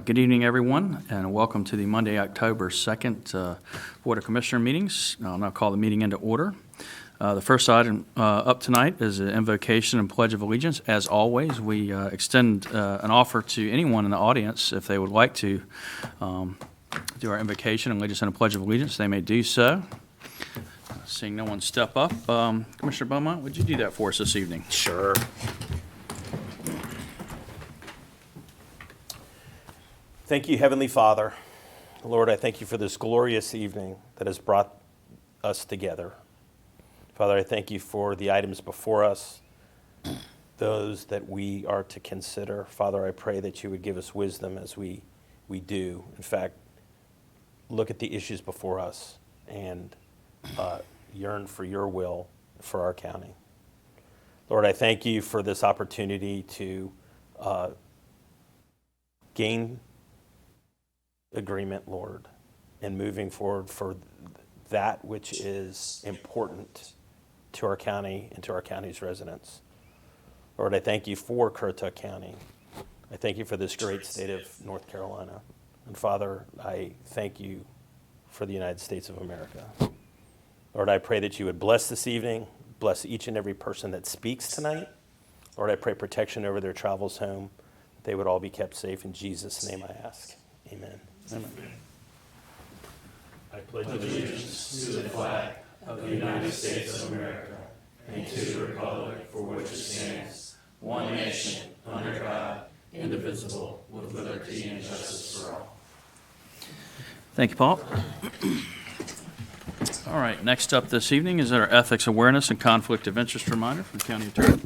Good evening, everyone, and welcome to the Monday, October 2nd Board of Commissioner meetings. I'll now call the meeting into order. The first item up tonight is an invocation and pledge of allegiance. As always, we extend an offer to anyone in the audience if they would like to do our invocation and lead us in a pledge of allegiance. They may do so. Seeing no one step up, Commissioner Beaumont, would you do that for us this evening? Sure. Thank you, Heavenly Father. Lord, I thank you for this glorious evening that has brought us together. Father, I thank you for the items before us, those that we are to consider. Father, I pray that you would give us wisdom as we do. In fact, look at the issues before us and yearn for your will for our county. Lord, I thank you for this opportunity to gain agreement, Lord, and moving forward for that which is important to our county and to our county's residents. Lord, I thank you for Currituck County. I thank you for this great state of North Carolina. And Father, I thank you for the United States of America. Lord, I pray that you would bless this evening, bless each and every person that speaks tonight. Lord, I pray protection over their travels home, that they would all be kept safe. In Jesus' name I ask. Amen. Amen. I pledge allegiance to the flag of the United States of America and to the republic for which it stands, one nation, under God, indivisible, with liberty and justice for all. Thank you, Paul. All right, next up this evening is our Ethics Awareness and Conflict of Interest Reminder from the County Attorney.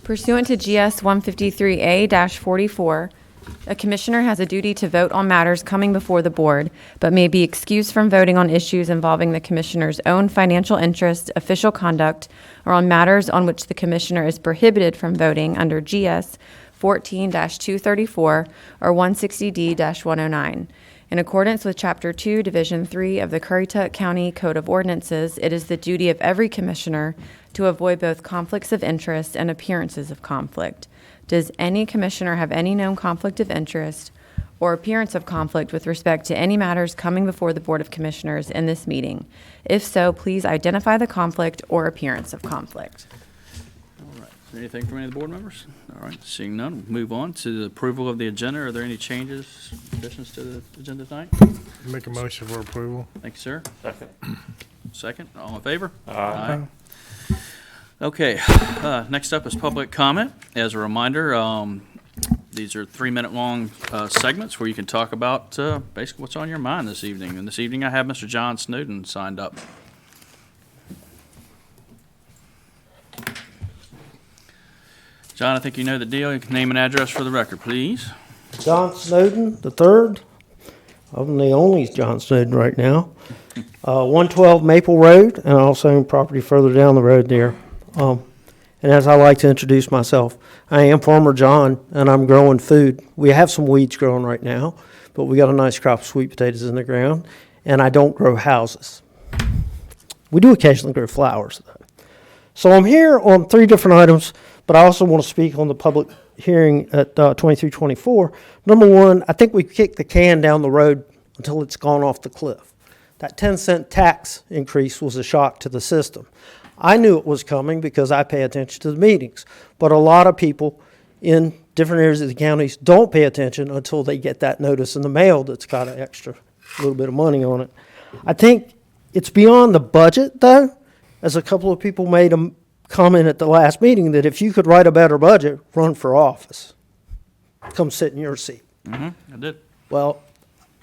Pursuant to GS 153A-44, a commissioner has a duty to vote on matters coming before the board, but may be excused from voting on issues involving the commissioner's own financial interest, official conduct, or on matters on which the commissioner is prohibited from voting under GS 14-234 or 160D-109. In accordance with Chapter 2, Division 3 of the Currituck County Code of Ordinances, it is the duty of every commissioner to avoid both conflicts of interest and appearances of conflict. Does any commissioner have any known conflict of interest or appearance of conflict with respect to any matters coming before the Board of Commissioners in this meeting? If so, please identify the conflict or appearance of conflict. All right, is there anything from any of the board members? All right, seeing none, we'll move on to the approval of the agenda. Are there any changes, additions to the agenda tonight? Make a motion for approval. Thank you, sir. Second. Second, all in favor? Aye. Okay, next up is public comment. As a reminder, these are 3-minute long segments where you can talk about basically what's on your mind this evening. And this evening I have Mr. John Snowden signed up. John, I think you know the deal. You can name and address for the record, please. John Snowden III. I'm the only John Snowden right now. 112 Maple Road, and I also own property further down the road there. And as I like to introduce myself, I am Farmer John, and I'm growing food. We have some weeds growing right now, but we got a nice crop of sweet potatoes in the ground, and I don't grow houses. We do occasionally grow flowers, though. So I'm here on 3 different items, but I also want to speak on the public hearing at 2324. Number 1, I think we kicked the can down the road until it's gone off the cliff. That 10-cent tax increase was a shock to the system. I knew it was coming because I pay attention to the meetings, but a lot of people in different areas of the counties don't pay attention until they get that notice in the mail that's got an extra little bit of money on it. I think it's beyond the budget, though, as a couple of people made a comment at the last meeting that if you could write a better budget, run for office. Come sit in your seat. I did. Well,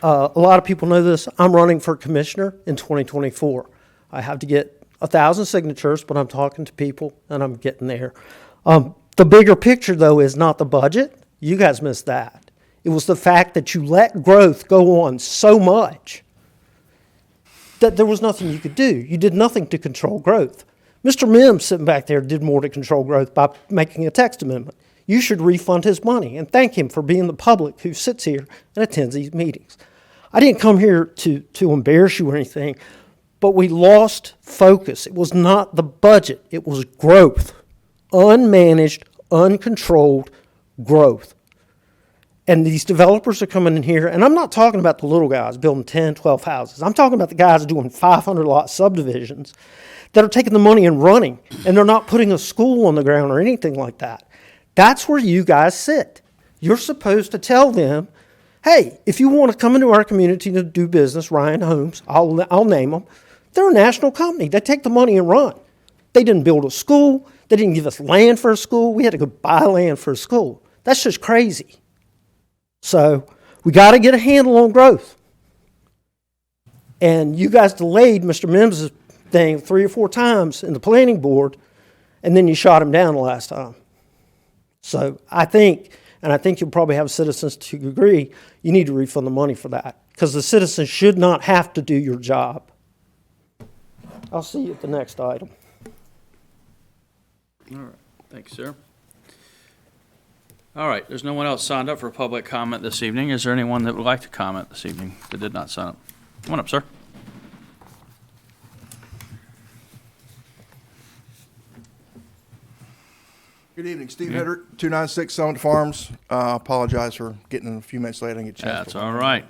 a lot of people know this. I'm running for commissioner in 2024. I have to get 1,000 signatures, but I'm talking to people, and I'm getting there. The bigger picture, though, is not the budget. You guys missed that. It was the fact that you let growth go on so much that there was nothing you could do. You did nothing to control growth. Mr. Mims sitting back there did more to control growth by making a text amendment. You should refund his money and thank him for being the public who sits here and attends these meetings. I didn't come here to embarrass you or anything, but we lost focus. It was not the budget. It was growth. Unmanaged, uncontrolled growth. And these developers are coming in here, and I'm not talking about the little guys building 10, 12 houses. I'm talking about the guys doing 500 lot subdivisions that are taking the money and running, and they're not putting a school on the ground or anything like that. That's where you guys sit. You're supposed to tell them, hey, if you want to come into our community to do business, Ryan Homes, I'll name them. They're a national company. They take the money and run. They didn't build a school. They didn't give us land for a school. We had to go buy land for a school. That's just crazy. So we got to get a handle on growth. And you guys delayed Mr. Mims' thing 3 or 4 times in the planning board, and then you shot him down the last time. So I think you'll probably have citizens to agree, you need to refund the money for that, because the citizens should not have to do your job. I'll see you at the next item. All right, thanks, sir. All right, there's no one else signed up for public comment this evening. Is there anyone that would like to comment this evening that did not sign up? Come on up, sir. Good evening, Steve Hedrick, 296 Summit Farms. Apologize for getting a few minutes late. I didn't get a chance. That's all right.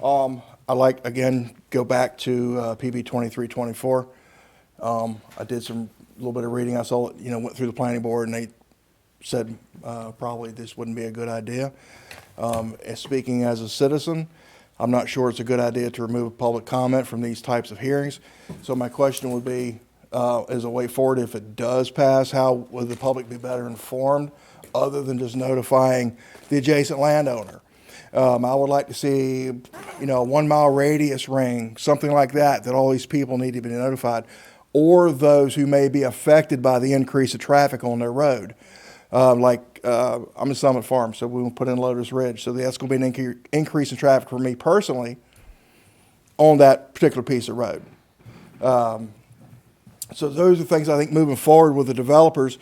I'd like, again, go back to PB 2324. I did a little bit of reading. I saw, went through the planning board, and they said probably this wouldn't be a good idea. Speaking as a citizen, I'm not sure it's a good idea to remove public comment from these types of hearings. So my question would be, as a way forward, if it does pass, how would the public be better informed other than just notifying the adjacent landowner? I would like to see, a 1 mile radius ring, something like that all these people need to be notified, or those who may be affected by the increase of traffic on their road. I'm in Summit Farm, so we will put in Lotus Ridge. So that's going to be an increase in traffic for me personally on that particular piece of road. So those are things I think moving forward with the developers.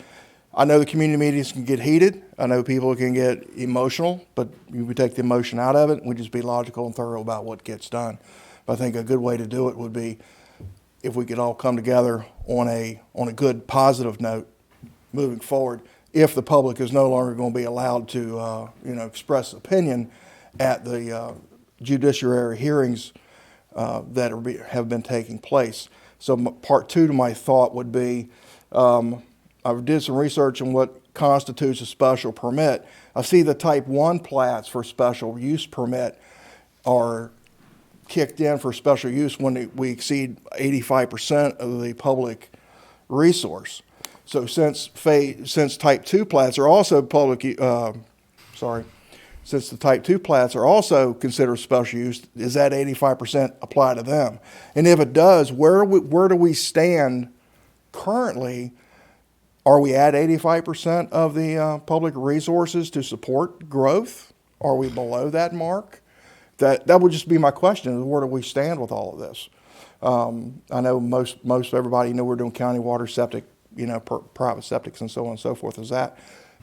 I know the community meetings can get heated. I know people can get emotional, but we take the emotion out of it and we just be logical and thorough about what gets done. But I think a good way to do it would be if we could all come together on a good positive note moving forward. If the public is no longer going to be allowed to express opinion at the judiciary hearings that have been taking place. So part 2 to my thought would be, I did some research on what constitutes a special permit. I see the type 1 plats for special use permit are kicked in for special use when we exceed 85% of the public resource. So since type 2 plats are also since the type 2 plats are also considered special use, does that 85% apply to them? And if it does, where do we stand currently? Are we at 85% of the public resources to support growth? Are we below that mark? That would just be my question, is where do we stand with all of this? I know most everybody we're doing county water, septic, private septics and so on and so forth is that.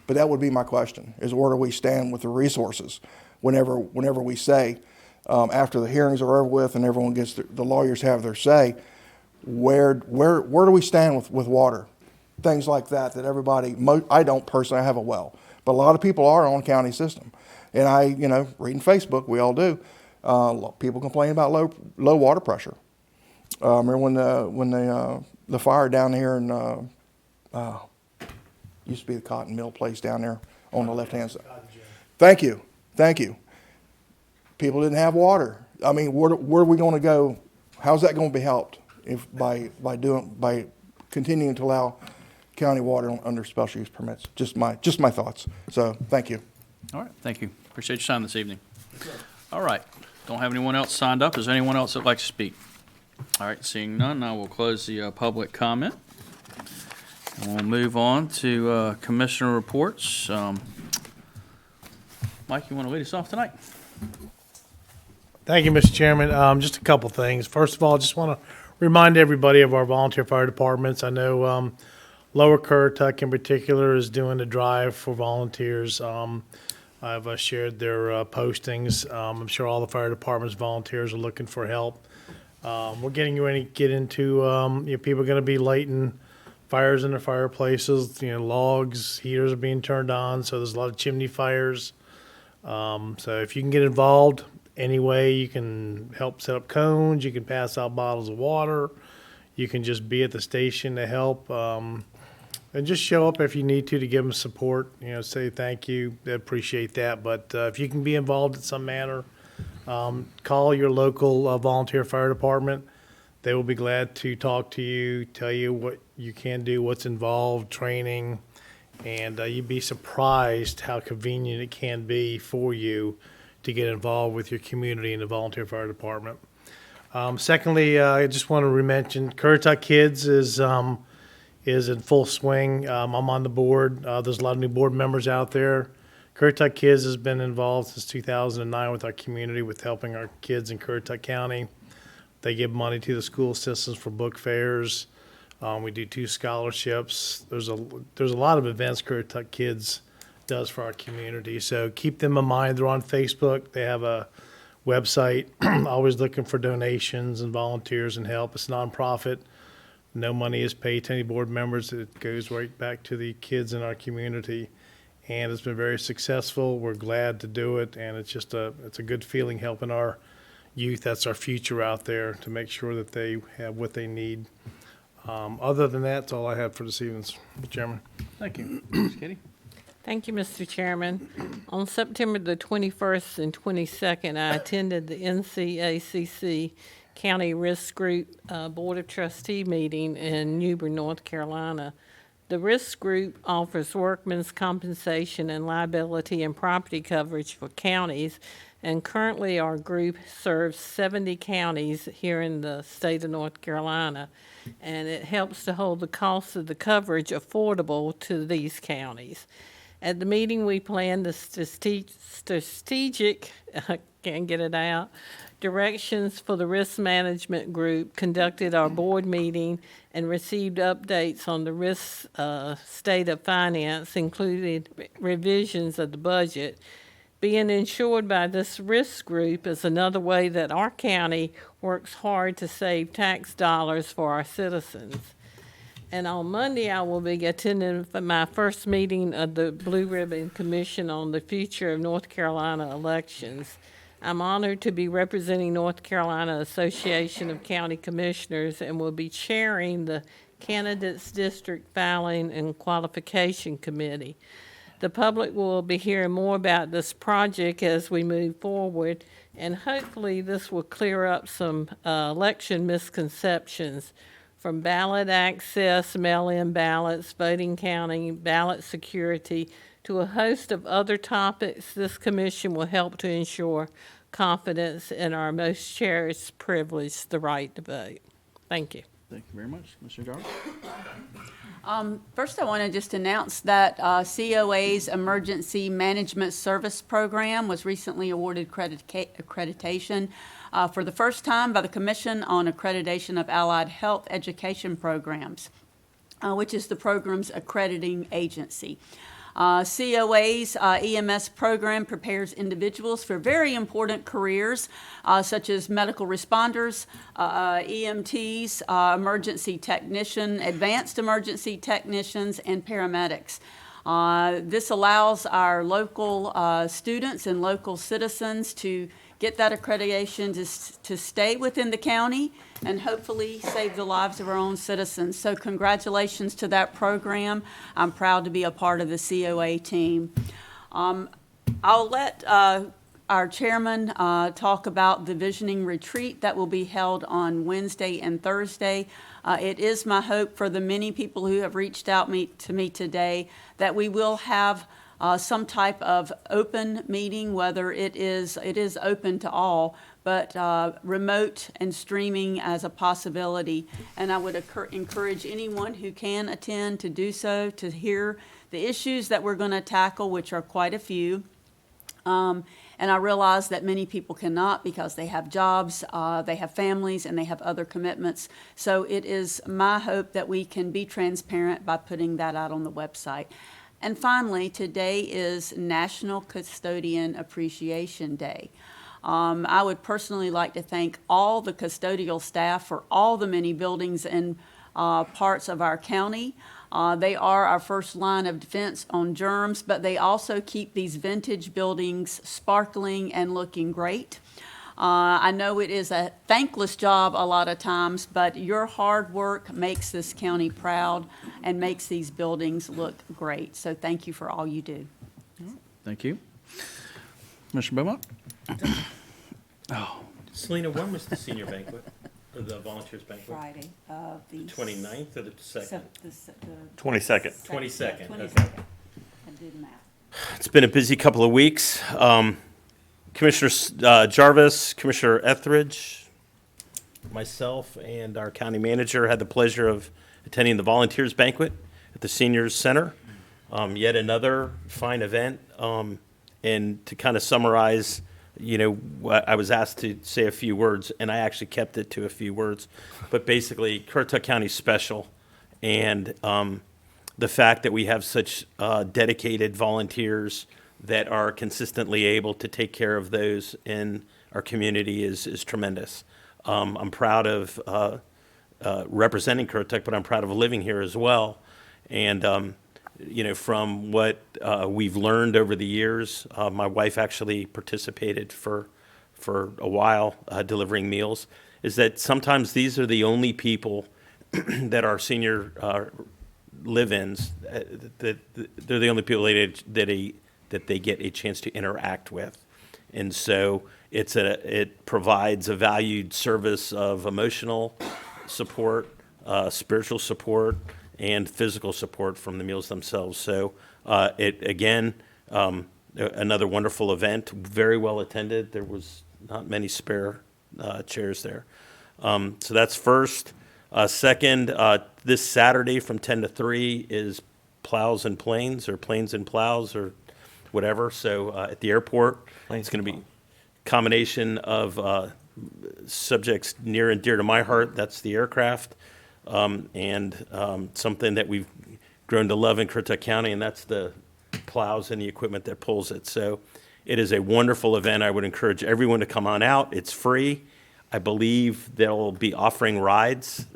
But that would be my question, is where do we stand with the resources whenever we say, after the hearings are over with and everyone gets, the lawyers have their say, where do we stand with water? Things like that everybody, I don't personally have a well, but a lot of people are on county system. And reading Facebook, we all do. People complain about low water pressure. Remember when the fire down here in, used to be the cotton mill place down there on the left-hand side. Thank you. People didn't have water. I mean, where are we going to go? How's that going to be helped if by continuing to allow county water under special use permits? Just my thoughts. So thank you. All right, thank you. Appreciate your time this evening. All right, don't have anyone else signed up. Is there anyone else that'd like to speak? All right, seeing none, I will close the public comment. And we'll move on to commissioner reports. Mike, you want to lead us off tonight? Thank you, Mr. Chairman. Just a couple things. First of all, I just want to remind everybody of our volunteer fire departments. I know Lower Currituck in particular is doing a drive for volunteers. I've shared their postings. I'm sure all the fire departments volunteers are looking for help. We're getting ready to get into people are going to be lighting fires in their fireplaces. Logs, heaters are being turned on, so there's a lot of chimney fires. So if you can get involved any way, you can help set up cones, you can pass out bottles of water, you can just be at the station to help, and just show up if you need to give them support, say thank you, they appreciate that. But if you can be involved in some manner, call your local volunteer fire department. They will be glad to talk to you, tell you what you can do, what's involved, training, and you'd be surprised how convenient it can be for you to get involved with your community in the volunteer fire department. Secondly, I just want to mention Currituck Kids is in full swing. I'm on the board. There's a lot of new board members out there. Currituck Kids has been involved since 2009 with our community, with helping our kids in Currituck County. They give money to the school systems for book fairs. We do 2 scholarships. There's a lot of events Currituck Kids does for our community. So keep them in mind. They're on Facebook. They have a website. Always looking for donations and volunteers and help. It's a nonprofit. No money is paid to any board members. It goes right back to the kids in our community. And it's been very successful. We're glad to do it. And it's a good feeling helping our youth. That's our future out there, to make sure that they have what they need. Other than that, that's all I have for this evening, Mr. Chairman. Thank you. Ms. Kitty? Thank you, Mr. Chairman. On September the 21st and 22nd, I attended the NCACC County Risk Group Board of Trustee meeting in Newbern, North Carolina. The risk group offers workmen's compensation and liability and property coverage for counties, and currently our group serves 70 counties here in the state of North Carolina, and it helps to hold the cost of the coverage affordable to these counties. At the meeting, we planned the strategic, can't get it out, directions for the risk management group, conducted our board meeting, and received updates on the risk state of finance, including revisions of the budget. Being insured by this risk group is another way that our county works hard to save tax dollars for our citizens. And on Monday, I will be attending my first meeting of the Blue Ribbon Commission on the future of North Carolina elections. I'm honored to be representing North Carolina Association of County Commissioners and will be chairing the Candidates District Filing and Qualification Committee. The public will be hearing more about this project as we move forward, and hopefully this will clear up some election misconceptions, from ballot access, mail-in ballots, voting counting, ballot security, to a host of other topics. This commission will help to ensure confidence in our most cherished privilege, the right to vote. Thank you. Thank you very much. Mr. Jarvis? First, I want to just announce that COA's Emergency Management Service Program was recently awarded accreditation for the first time by the Commission on Accreditation of Allied Health Education Programs, which is the program's accrediting agency. COA's EMS program prepares individuals for very important careers such as medical responders, EMTs, emergency technician, advanced emergency technicians, and paramedics. This allows our local students and local citizens to get that accreditation to stay within the county and hopefully save the lives of our own citizens. So congratulations to that program. I'm proud to be a part of the COA team. I'll let our chairman talk about the visioning retreat that will be held on Wednesday and Thursday. It is my hope for the many people who have reached out to me today that we will have some type of open meeting, whether it is open to all, but remote and streaming as a possibility. And I would encourage anyone who can attend to do so, to hear the issues that we're going to tackle, which are quite a few. And I realize that many people cannot because they have jobs, they have families, and they have other commitments. So it is my hope that we can be transparent by putting that out on the website. And finally, today is National Custodian Appreciation Day. I would personally like to thank all the custodial staff for all the many buildings and parts of our county. They are our first line of defense on germs, but they also keep these vintage buildings sparkling and looking great. I know it is a thankless job a lot of times, but your hard work makes this county proud and makes these buildings look great. So thank you for all you do. Thank you. Mr. Beaumont? Selena, when was the senior banquet, or the volunteers banquet? Friday of the 29th or the 2nd? 22nd. 22nd, okay. I did math. It's been a busy couple of weeks. Commissioner Jarvis, Commissioner Etheridge, myself, and our county manager had the pleasure of attending the volunteers banquet at the Seniors Center. Yet another fine event. And to kind of summarize, I was asked to say a few words, and I actually kept it to a few words. But basically, Currituck County's special, and the fact that we have such dedicated volunteers that are consistently able to take care of those in our community is tremendous. I'm proud of representing Currituck, but I'm proud of living here as well. And from what we've learned over the years, my wife actually participated for a while delivering meals, is that sometimes these are the only people that our senior live-ins, that they're the only people that they get a chance to interact with. And so it provides a valued service of emotional support, spiritual support, and physical support from the meals themselves. So another wonderful event, very well attended. There was not many spare chairs there. So that's first. Second, this Saturday from 10 to 3 is Plows and Planes, or Planes and Plows, or whatever. So at the airport, it's going to be a combination of subjects near and dear to my heart. That's the aircraft, and something that we've grown to love in Currituck County, and that's the plows and the equipment that pulls it. So it is a wonderful event. I would encourage everyone to come on out. It's free. I believe they'll be offering rides,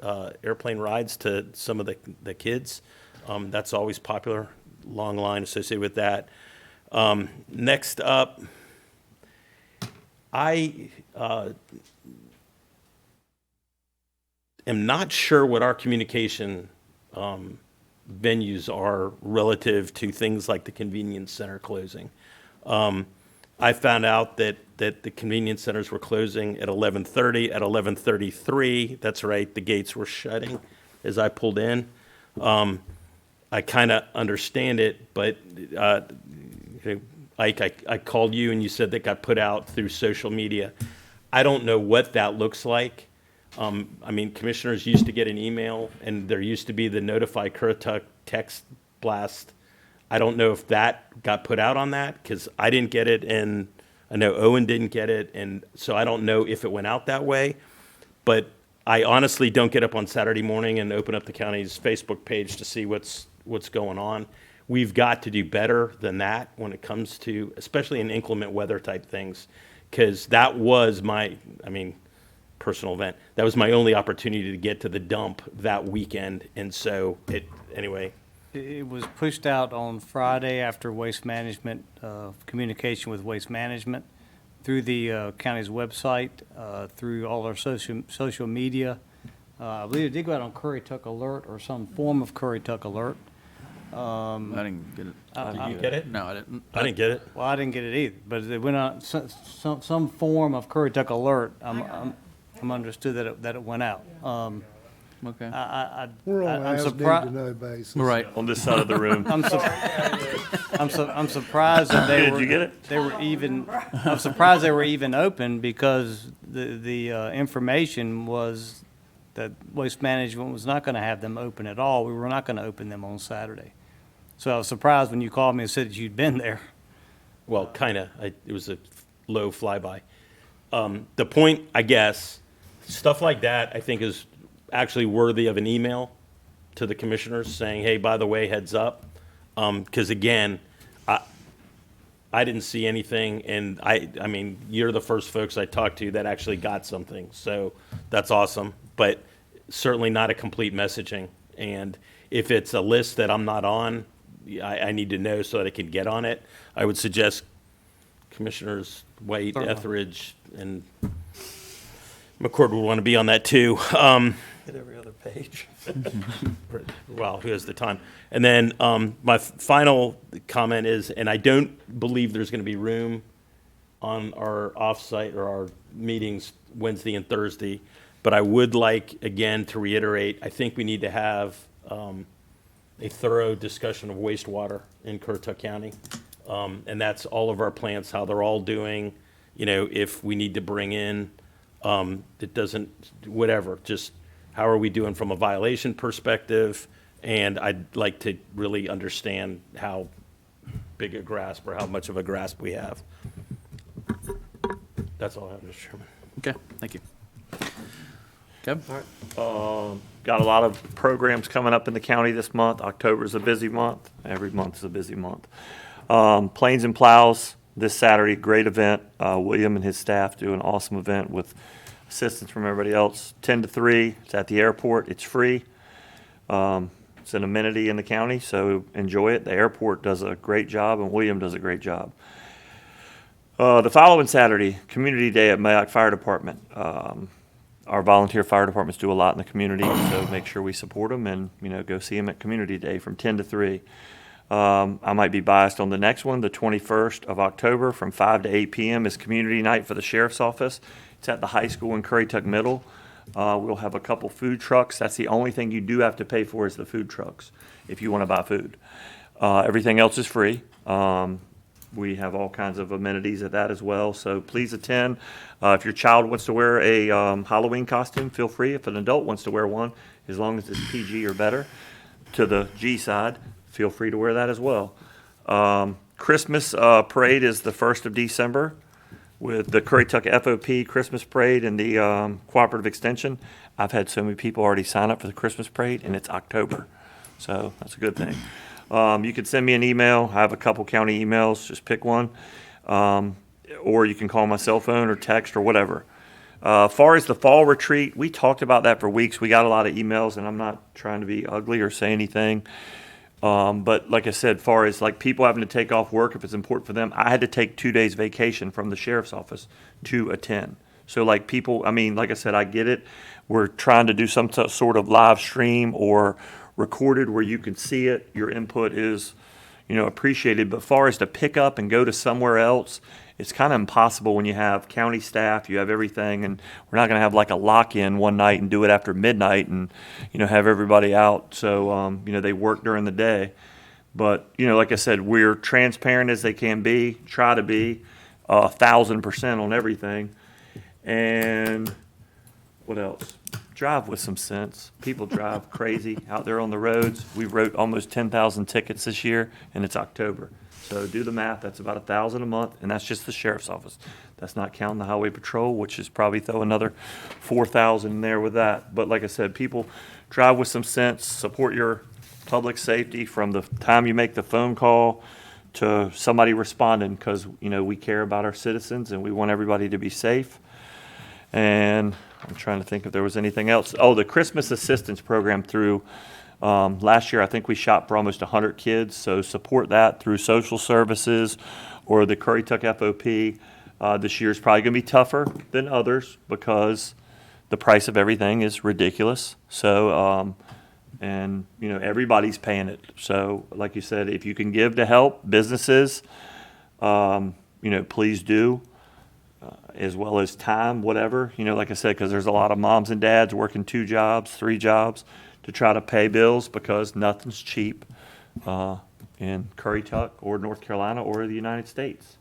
airplane rides, to some of the kids. That's always popular. Long line associated with that. Next up, I am not sure what our communication venues are relative to things like the convenience center closing. I found out that the convenience centers were closing at 11:30. At 11:33, that's right, the gates were shutting as I pulled in. I kind of understand it, but Ike, I called you and you said that got put out through social media. I don't know what that looks like. Commissioners used to get an email, and there used to be the Notify Currituck text blast. I don't know if that got put out on that, because I didn't get it, and I know Owen didn't get it, and so I don't know if it went out that way. But I honestly don't get up on Saturday morning and open up the county's Facebook page to see what's going on. We've got to do better than that when it comes to, especially in inclement weather type things, because that was my, personal event. That was my only opportunity to get to the dump that weekend, and so anyway. It was pushed out on Friday after Waste Management, communication with Waste Management, through the county's website, through all our social media. I believe it did go out on Currituck Alert or some form of Currituck Alert. I didn't get it. Did you get it? No, I didn't. I didn't get it. Well, I didn't get it either, but it went out, some form of Currituck Alert. I'm understood that it went out. Okay. We're on I'm an surprised. as-need-to-know basis. Right. On this side of the room. I'm surprised that they Did were. you get it? They were even. I'm surprised they were even open, because the information was that Waste Management was not going to have them open at all. We were not going to open them on Saturday. So I was surprised when you called me and said that you'd been there. Well, kind of. It was a low flyby. The point, I guess, stuff like that, I think, is actually worthy of an email to the commissioners saying, hey, by the way, heads up. Because again, I didn't see anything, and you're the first folks I talked to that actually got something. So that's awesome. But certainly not a complete messaging. And if it's a list that I'm not on, I need to know so that I can get on it. I would suggest Commissioners White, Etheridge, and McCord would want to be on that too. Hit every other page. Well, who has the time? And then my final comment is, and I don't believe there's going to be room on our offsite or our meetings Wednesday and Thursday, but I would like, again, to reiterate, I think we need to have a thorough discussion of wastewater in Currituck County. And that's all of our plants, how they're all doing, if we need to bring in, it doesn't, whatever, just how are we doing from a violation perspective? And I'd like to really understand how big a grasp or how much of a grasp we have. That's all I have, Mr. Chairman. Okay, thank you. Kev? Got a lot of programs coming up in the county this month. October's a busy month. Every month is a busy month. Planes and Plows this Saturday, great event. William and his staff do an awesome event with assistance from everybody else. 10 to 3, it's at the airport. It's free. It's an amenity in the county, so enjoy it. The airport does a great job, and William does a great job. The following Saturday, Community Day at Mayock Fire Department. Our volunteer fire departments do a lot in the community, so make sure we support them and, go see them at Community Day from 10 to 3. I might be biased on the next one, the 21st of October from 5 to 8 p.m. is Community Night for the Sheriff's Office. It's at the high school in Currituck Middle. We'll have a couple food trucks. That's the only thing you do have to pay for is the food trucks if you want to buy food. Everything else is free. We have all kinds of amenities at that as well, so please attend. If your child wants to wear a Halloween costume, feel free. If an adult wants to wear one, as long as it's PG or better, to the G side, feel free to wear that as well. Christmas parade is the 1st of December with the Currituck FOP Christmas parade and the Cooperative Extension. I've had so many people already sign up for the Christmas parade, and it's October, so that's a good thing. You can send me an email. I have a couple county emails. Just pick one. Or you can call my cell phone or text or whatever. As far as the fall retreat, we talked about that for weeks. We got a lot of emails, and I'm not trying to be ugly or say anything. But like I said, far as like people having to take off work if it's important for them, I had to take 2 days vacation from the sheriff's office to attend. So like people, like I said, I get it. We're trying to do some sort of live stream or recorded where you can see it. Your input is, appreciated. But far as to pick up and go to somewhere else, it's kind of impossible when you have county staff, you have everything, and we're not going to have like a lock-in one night and do it after midnight and, have everybody out. So, they work during the day. But, like I said, we're transparent as they can be, try to be 1,000% on everything. And what else? Drive with some sense. People drive crazy out there on the roads. We wrote almost 10,000 tickets this year, and it's October. So do the math. That's about 1,000 a month, and that's just the sheriff's office. That's not counting the highway patrol, which is probably throw another 4,000 in there with that. But like I said, people drive with some sense. Support your public safety from the time you make the phone call to somebody responding, because we care about our citizens and we want everybody to be safe. And I'm trying to think if there was anything else. Oh, the Christmas assistance program through last year, I think we shot for almost 100 kids. So support that through social services or the Currituck FOP. This year is probably going to be tougher than others because the price of everything is ridiculous. So, everybody's paying it. So, like you said, if you can give to help businesses, please do. As well as time, whatever, like I said, because there's a lot of moms and dads working 2 jobs, 3 jobs to try to pay bills because nothing's cheap in Currituck or North Carolina or the United States.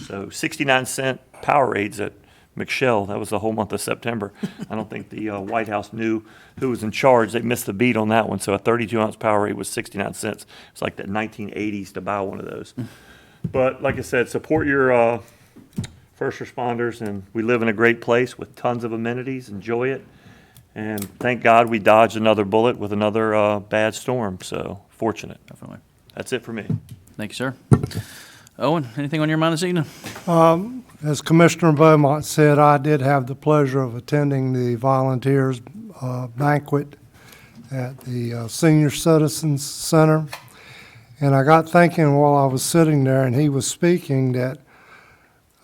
So 69-cent Powerades at McShell, that was the whole month of September. I don't think the White House knew who was in charge. They missed the beat on that one. So a 32-ounce Powerade was 69 cents. It's like the 1980s to buy one of those. But like I said, support your first responders, and we live in a great place with tons of amenities. Enjoy it, and thank God we dodged another bullet with another bad storm. So fortunate. Definitely. That's it for me. Thank you, sir. Owen, anything on your mind this evening? As Commissioner Beaumont said, I did have the pleasure of attending the volunteers banquet at the Senior Citizens Center. And I got thinking while I was sitting there and he was speaking that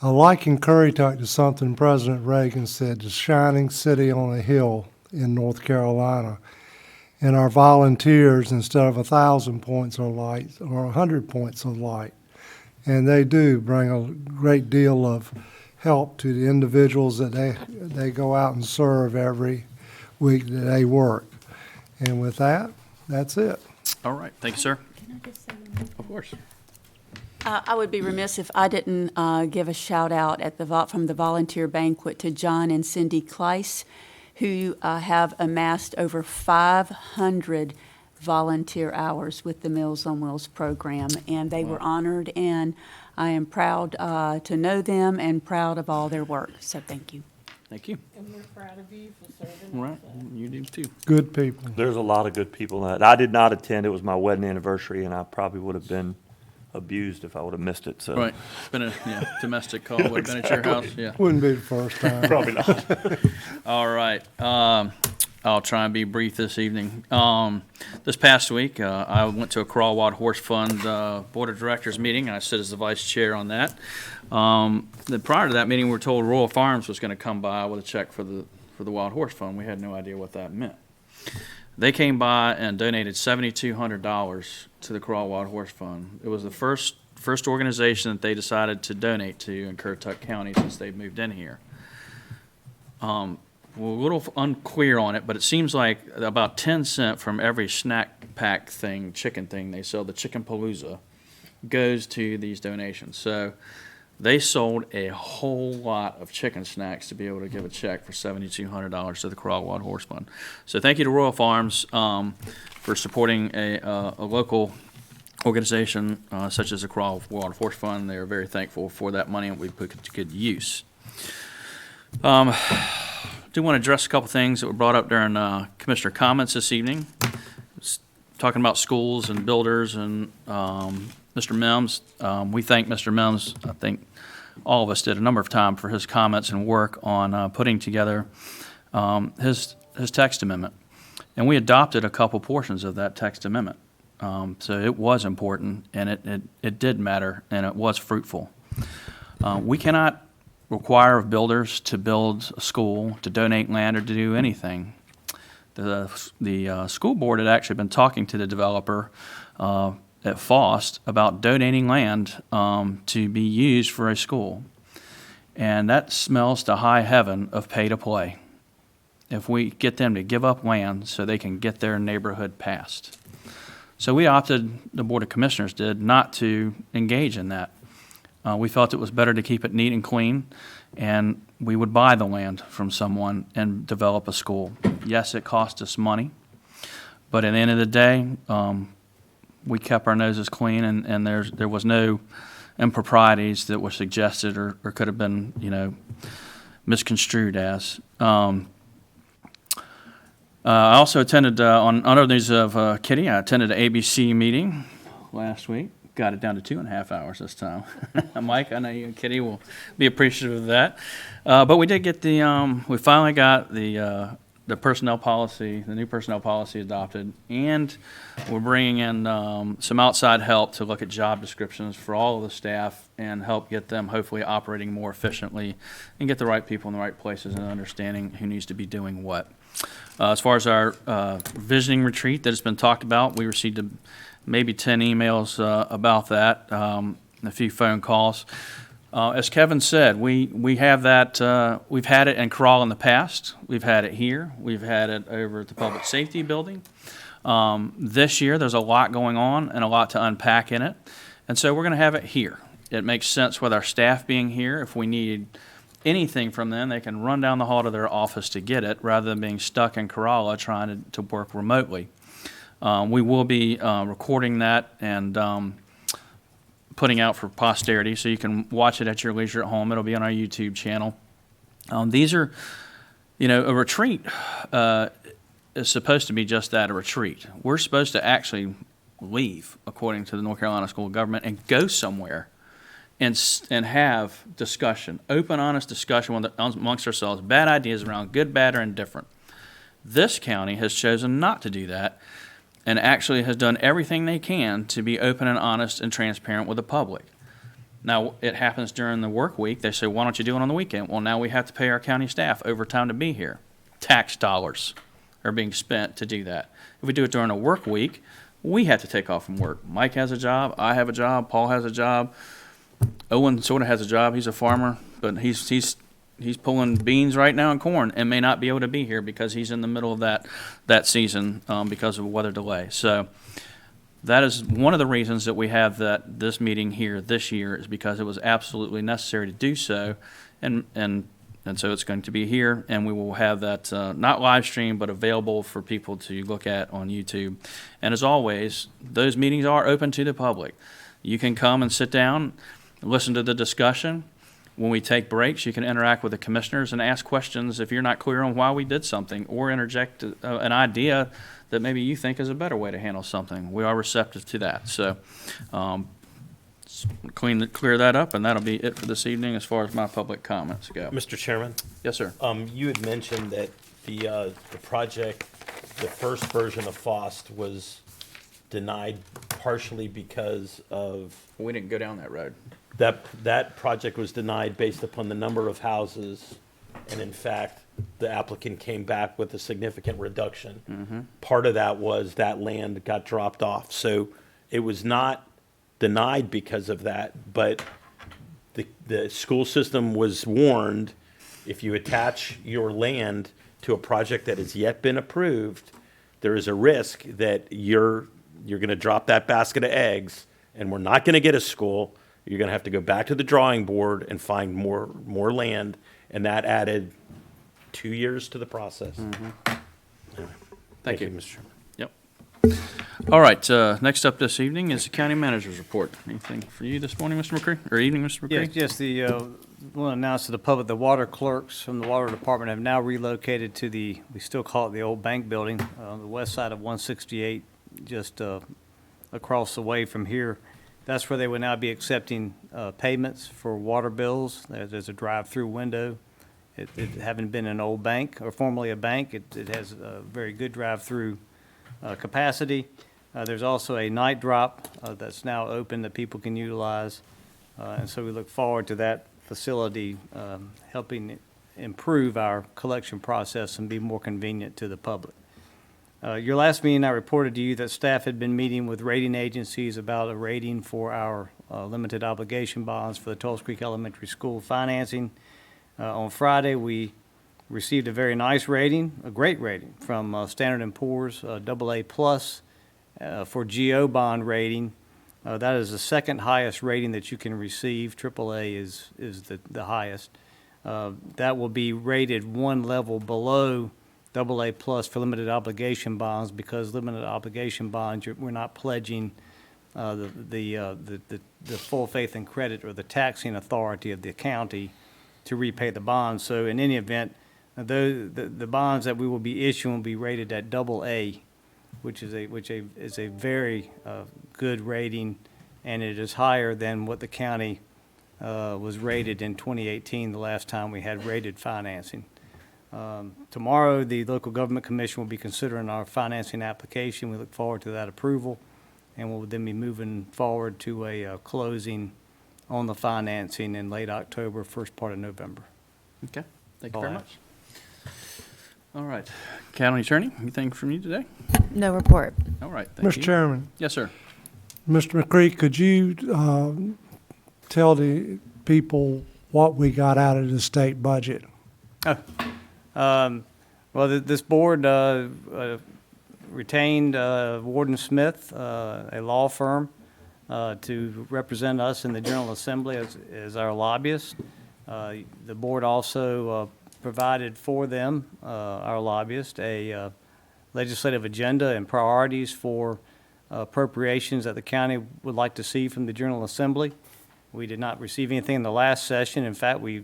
I liken Currituck to something President Reagan said, the shining city on a hill in North Carolina. And our volunteers, instead of 1,000 points of light, are 100 points of light. And they do bring a great deal of help to the individuals that they go out and serve every week that they work. And with that, that's it. All right, thank you, sir. Of course. I would be remiss if I didn't give a shout out at from the volunteer banquet to John and Cindy Kleiss, who have amassed over 500 volunteer hours with the Meals on Wheels program, and they were honored, and I am proud to know them and proud of all their work. So thank you. Thank you. And we're proud of you for serving. Right, you do too. Good people. There's a lot of good people in that. I did not attend. It was my wedding anniversary, and I probably would have been abused if I would have missed it, so. Right, it's been a domestic call, would have been at your house, yeah. Wouldn't be the first time. Probably not. All right, I'll try and be brief this evening. This past week, I went to a Crawl Wild Horse Fund Board of Directors meeting, and I sit as the vice chair on that. Prior to that meeting, we were told Royal Farms was going to come by with a check for the Wild Horse Fund. We had no idea what that meant. They came by and donated $7,200 to the Crawl Wild Horse Fund. It was the first organization that they decided to donate to in Currituck County since they moved in here. We're a little unclear on it, but it seems like about 10 cents from every snack pack thing, chicken thing they sell, the Chicken Palooza, goes to these donations. So they sold a whole lot of chicken snacks to be able to give a check for $7,200 to the Crawl Wild Horse Fund. So thank you to Royal Farms for supporting a local organization such as the Crawl Wild Horse Fund. They are very thankful for that money, and we put it to good use. Do want to address a couple things that were brought up during Commissioner comments this evening. Talking about schools and builders and Mr. Mims. We thank Mr. Mims. I think all of us did a number of times for his comments and work on putting together his text amendment. And we adopted a couple portions of that text amendment. So it was important, and it did matter, and it was fruitful. We cannot require of builders to build a school, to donate land, or to do anything. The school board had actually been talking to the developer at Fost about donating land to be used for a school. And that smells to high heaven of pay to play. If we get them to give up land so they can get their neighborhood passed. So we opted, the Board of Commissioners did, not to engage in that. We felt it was better to keep it neat and clean, and we would buy the land from someone and develop a school. Yes, it cost us money, but at the end of the day, we kept our noses clean, and there was no improprieties that were suggested or could have been, misconstrued as. I also attended, on other news of Kitty, I attended an ABC meeting last week. Got it down to 2.5 hours this time. Mike, I know you and Kitty will be appreciative of that. But we did get we finally got the personnel policy, the new personnel policy adopted, and we're bringing in some outside help to look at job descriptions for all of the staff and help get them hopefully operating more efficiently and get the right people in the right places and understanding who needs to be doing what. As far as our visioning retreat that has been talked about, we received maybe 10 emails about that, a few phone calls. As Kevin said, we have that, we've had it in Crawl in the past. We've had it here. We've had it over at the Public Safety Building. This year, there's a lot going on and a lot to unpack in it. And so we're going to have it here. It makes sense with our staff being here. If we need anything from them, they can run down the hall to their office to get it rather than being stuck in Corolla trying to work remotely. We will be recording that and putting out for posterity, so you can watch it at your leisure at home. It'll be on our YouTube channel. These are, a retreat is supposed to be just that, a retreat. We're supposed to actually leave, according to the North Carolina School of Government, and go somewhere and have discussion, open, honest discussion amongst ourselves, bad ideas around good, bad, or indifferent. This county has chosen not to do that and actually has done everything they can to be open and honest and transparent with the public. Now, it happens during the work week. They say, why don't you do it on the weekend? Well, now we have to pay our county staff overtime to be here. Tax dollars are being spent to do that. If we do it during a work week, we have to take off from work. Mike has a job, I have a job, Paul has a job, Owen sort of has a job. He's a farmer, but he's pulling beans right now and corn and may not be able to be here because he's in the middle of that season because of a weather delay. So that is one of the reasons that we have this meeting here this year, is because it was absolutely necessary to do so, and so it's going to be here, and we will have that not live stream but available for people to look at on YouTube. And as always, those meetings are open to the public. You can come and sit down, listen to the discussion. When we take breaks, you can interact with the commissioners and ask questions if you're not clear on why we did something, or interject an idea that maybe you think is a better way to handle something. We are receptive to that. So clear that up, and that'll be it for this evening as far as my public comments go. Mr. Chairman, Yes, sir. you had mentioned that the project, the first version of FOST, was denied partially because of We didn't go down that road. that project was denied based upon the number of houses, and in fact, the applicant came back with a significant reduction. Part of that was that land got dropped off, so it was not denied because of that, but the school system was warned, if you attach your land to a project that has yet been approved, there is a risk that you're going to drop that basket of eggs, and we're not going to get a school. You're going to have to go back to the drawing board and find more land, and that added 2 years to the process. Anyway, Thank you. Mr. Chairman. Yep. All right, next up this evening is the county manager's report. Anything for you this morning, Mr. McCree, or evening, Mr. McCree? Yes, want to announce to the public, the water clerks from the water department have now relocated to we still call it the old bank building, on the west side of 168, just across the way from here. That's where they will now be accepting payments for water bills. There's a drive-through window. It having been an old bank, or formerly a bank, it has a very good drive-through capacity. There's also a night drop that's now open that people can utilize. And so we look forward to that facility helping improve our collection process and be more convenient to the public. Your last meeting, I reported to you that staff had been meeting with rating agencies about a rating for our limited obligation bonds for the Tulse Creek Elementary School financing. On Friday, we received a very nice rating, a great rating, from Standard & Poor's, AA plus for GO bond rating. That is the second highest rating that you can receive. AAA is the highest. That will be rated one level below AA plus for limited obligation bonds, because limited obligation bonds, we're not pledging the full faith and credit or the taxing authority of the county to repay the bonds. So in any event, the bonds that we will be issuing will be rated at AA, which is a very good rating, and it is higher than what the county was rated in 2018, the last time we had rated financing. Tomorrow, the local government commission will be considering our financing application. We look forward to that approval, and we'll then be moving forward to a closing on the financing in late October, first part of November. Okay, thank you All very I much. All right, county attorney, anything from you today? No report. All right, thank you. Mr. Chairman, Yes, sir. Mr. McCree, could you tell the people what we got out of the state budget? Well, this board retained Warden Smith, a law firm, to represent us in the General Assembly as our lobbyist. The board also provided for them, our lobbyist, a legislative agenda and priorities for appropriations that the county would like to see from the General Assembly. We did not receive anything in the last session. In fact, we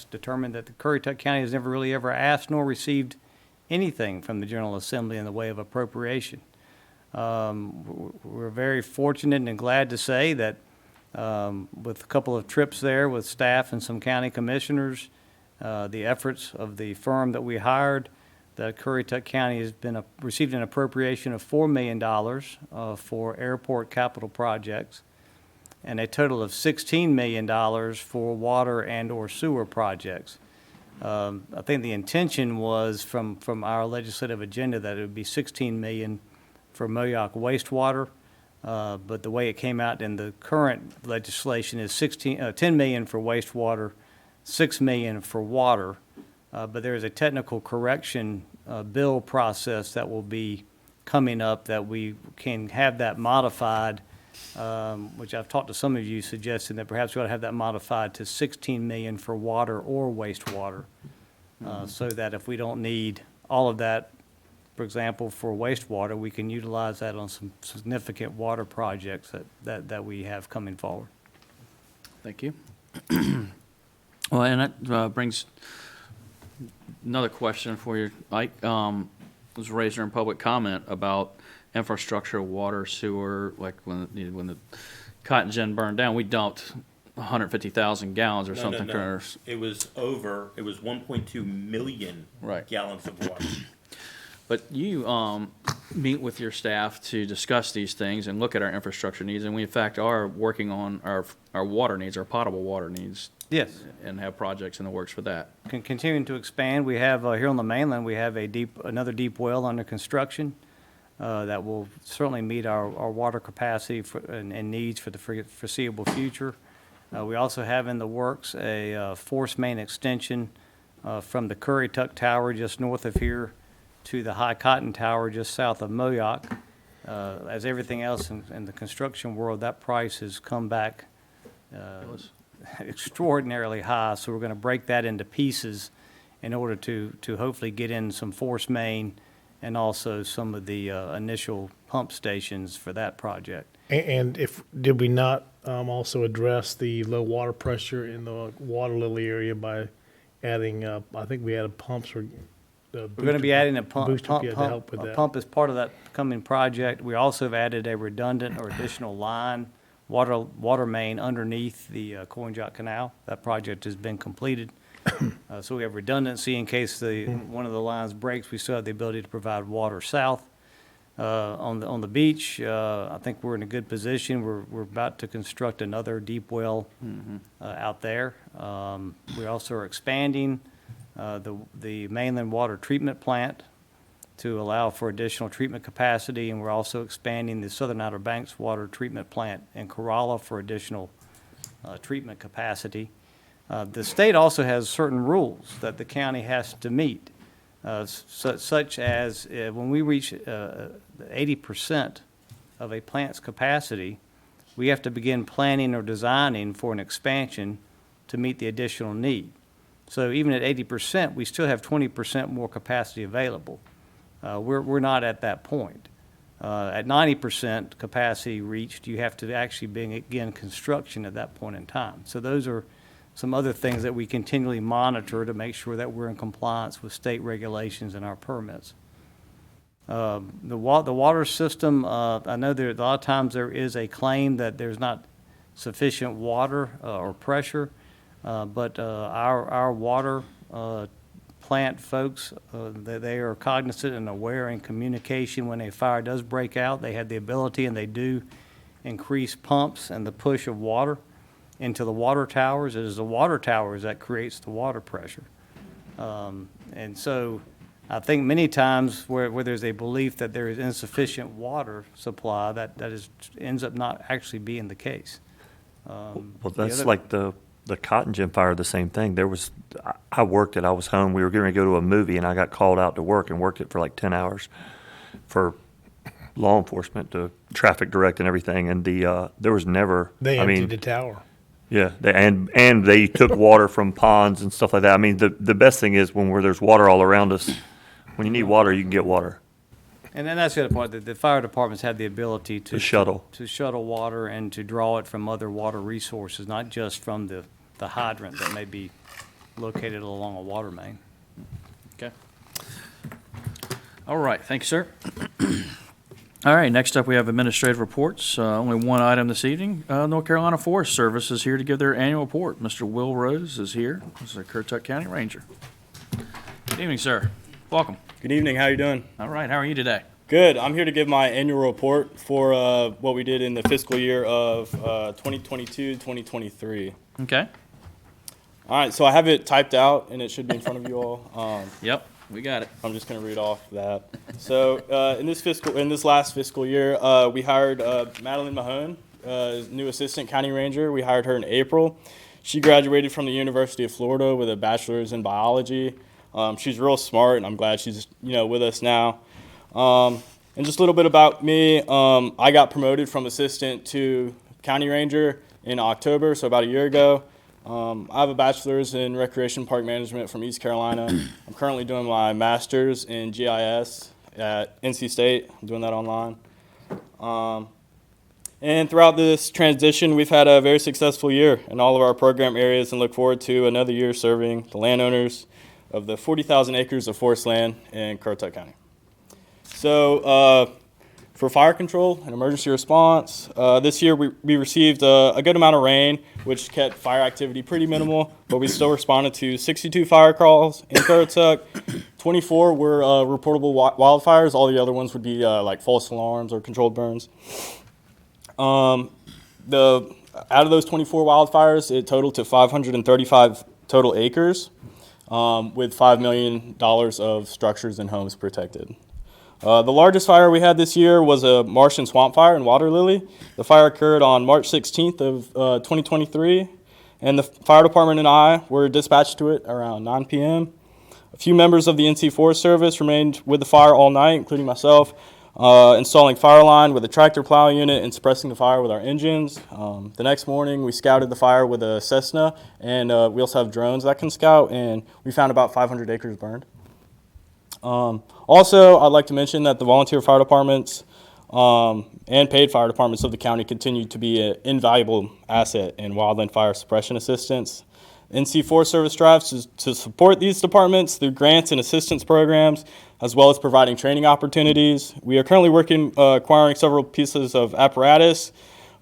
determined that the Currituck County has never really ever asked nor received anything from the General Assembly in the way of appropriation. We're very fortunate and glad to say that with a couple of trips there with staff and some county commissioners, the efforts of the firm that we hired, that Currituck County has received an appropriation of $4 million for airport capital projects, and a total of $16 million for water and/or sewer projects. I think the intention was from our legislative agenda that it would be $16 million for Moyoc wastewater, but the way it came out in the current legislation is $10 million for wastewater, $6 million for water. But there is a technical correction bill process that will be coming up that we can have that modified, which I've talked to some of you suggesting that perhaps we ought to have that modified to $16 million for water or wastewater, so that if we don't need all of that, for example, for wastewater, we can utilize that on some significant water projects that we have coming forward. Thank you. Well, and that brings another question for you, Mike. Was raised during public comment about infrastructure, water, sewer. Like when the cotton gin burned down, we dumped 150,000 gallons or something. No. It was 1.2 million Right. gallons of water. But you meet with your staff to discuss these things and look at our infrastructure needs, and we in fact are working on our water needs, our potable water needs. Yes. And have projects in the works for that. Continuing to expand, we have here on the mainland, we have another deep well under construction that will certainly meet our water capacity and needs for the foreseeable future. We also have in the works a force main extension from the Currituck Tower just north of here to the High Cotton Tower just south of Moyoc. As everything else in the construction world, that price has come back extraordinarily high, so we're going to break that into pieces in order to hopefully get in some force main and also some of the initial pump stations for that project. And did we not also address the low water pressure in the water lily area by adding, I think we added pumps or. We're going to be adding a pump to help with that. pump as part of that coming project. We also have added a redundant or additional line, water main underneath the Currituck Canal. That project has been completed. So we have redundancy in case one of the lines breaks. We still have the ability to provide water south. On the beach, I think we're in a good position. We're about to construct another deep well out there. We also are expanding the mainland water treatment plant to allow for additional treatment capacity, and we're also expanding the Southern Outer Banks water treatment plant in Corolla for additional treatment capacity. The state also has certain rules that the county has to meet, such as when we reach 80% of a plant's capacity, we have to begin planning or designing for an expansion to meet the additional need. So even at 80%, we still have 20% more capacity available. We're not at that point. At 90% capacity reached, you have to actually begin construction at that point in time. So those are some other things that we continually monitor to make sure that we're in compliance with state regulations and our permits. The water system, I know a lot of times there is a claim that there's not sufficient water or pressure. But our water plant folks, they are cognizant and aware in communication when a fire does break out. They have the ability, and they do increase pumps and the push of water into the water towers. It is the water towers that creates the water pressure. And so I think many times where there's a belief that there is insufficient water supply, that ends up not actually being the case. Well, that's like the cotton gin fire, the same thing. I worked it. I was home. We were getting ready to go to a movie, and I got called out to work and worked it for like 10 hours for law enforcement to traffic direct and everything. And there was never. They emptied the tower. Yeah, and they took water from ponds and stuff like that. I mean, the best thing is where there's water all around us. When you need water, you can get water. And then that's the other part, that the fire departments have the ability to shuttle water and to draw it from other water resources, not just from the hydrant that may be located along a water main. Okay. All right, thank you, sir. All right, next up we have administrative reports. Only one item this evening. North Carolina Forest Service is here to give their annual report. Mr. Will Rose is here. This is a Currituck County Ranger. Good evening, sir. Welcome. Good evening. How are you doing? All right, how are you today? Good. I'm here to give my annual report for what we did in the fiscal year of 2022-2023. Okay. All right, so I have it typed out, and it should be in front of you all. Yep, we got it. I'm just going to read off that. So in this last fiscal year, we hired Madeline Mahone, new assistant county ranger. We hired her in April. She graduated from the University of Florida with a bachelor's in biology. She's real smart, and I'm glad she's with us now. And just a little bit about me. I got promoted from assistant to county ranger in October, so about a year ago. I have a bachelor's in recreation park management from East Carolina. I'm currently doing my master's in GIS at NC State. I'm doing that online. And throughout this transition, we've had a very successful year in all of our program areas and look forward to another year serving the landowners of the 40,000 acres of forest land in Currituck County. So for fire control and emergency response, this year we received a good amount of rain, which kept fire activity pretty minimal, but we still responded to 62 fire calls in Currituck. 24 were reportable wildfires. All the other ones would be like false alarms or controlled burns. Out of those 24 wildfires, it totaled to 535 total acres, with $5 million of structures and homes protected. The largest fire we had this year was a marsh and swamp fire in Water Lily. The fire occurred on March 16th of 2023, and the fire department and I were dispatched to it around 9 p.m. A few members of the NC Forest Service remained with the fire all night, including myself, installing fire line with a tractor plow unit and suppressing the fire with our engines. The next morning, we scouted the fire with a Cessna, and we also have drones that can scout, and we found about 500 acres burned. Also, I'd like to mention that the volunteer fire departments and paid fire departments of the county continue to be an invaluable asset in wildland fire suppression assistance. NC Forest Service strives to support these departments through grants and assistance programs, as well as providing training opportunities. We are currently acquiring several pieces of apparatus.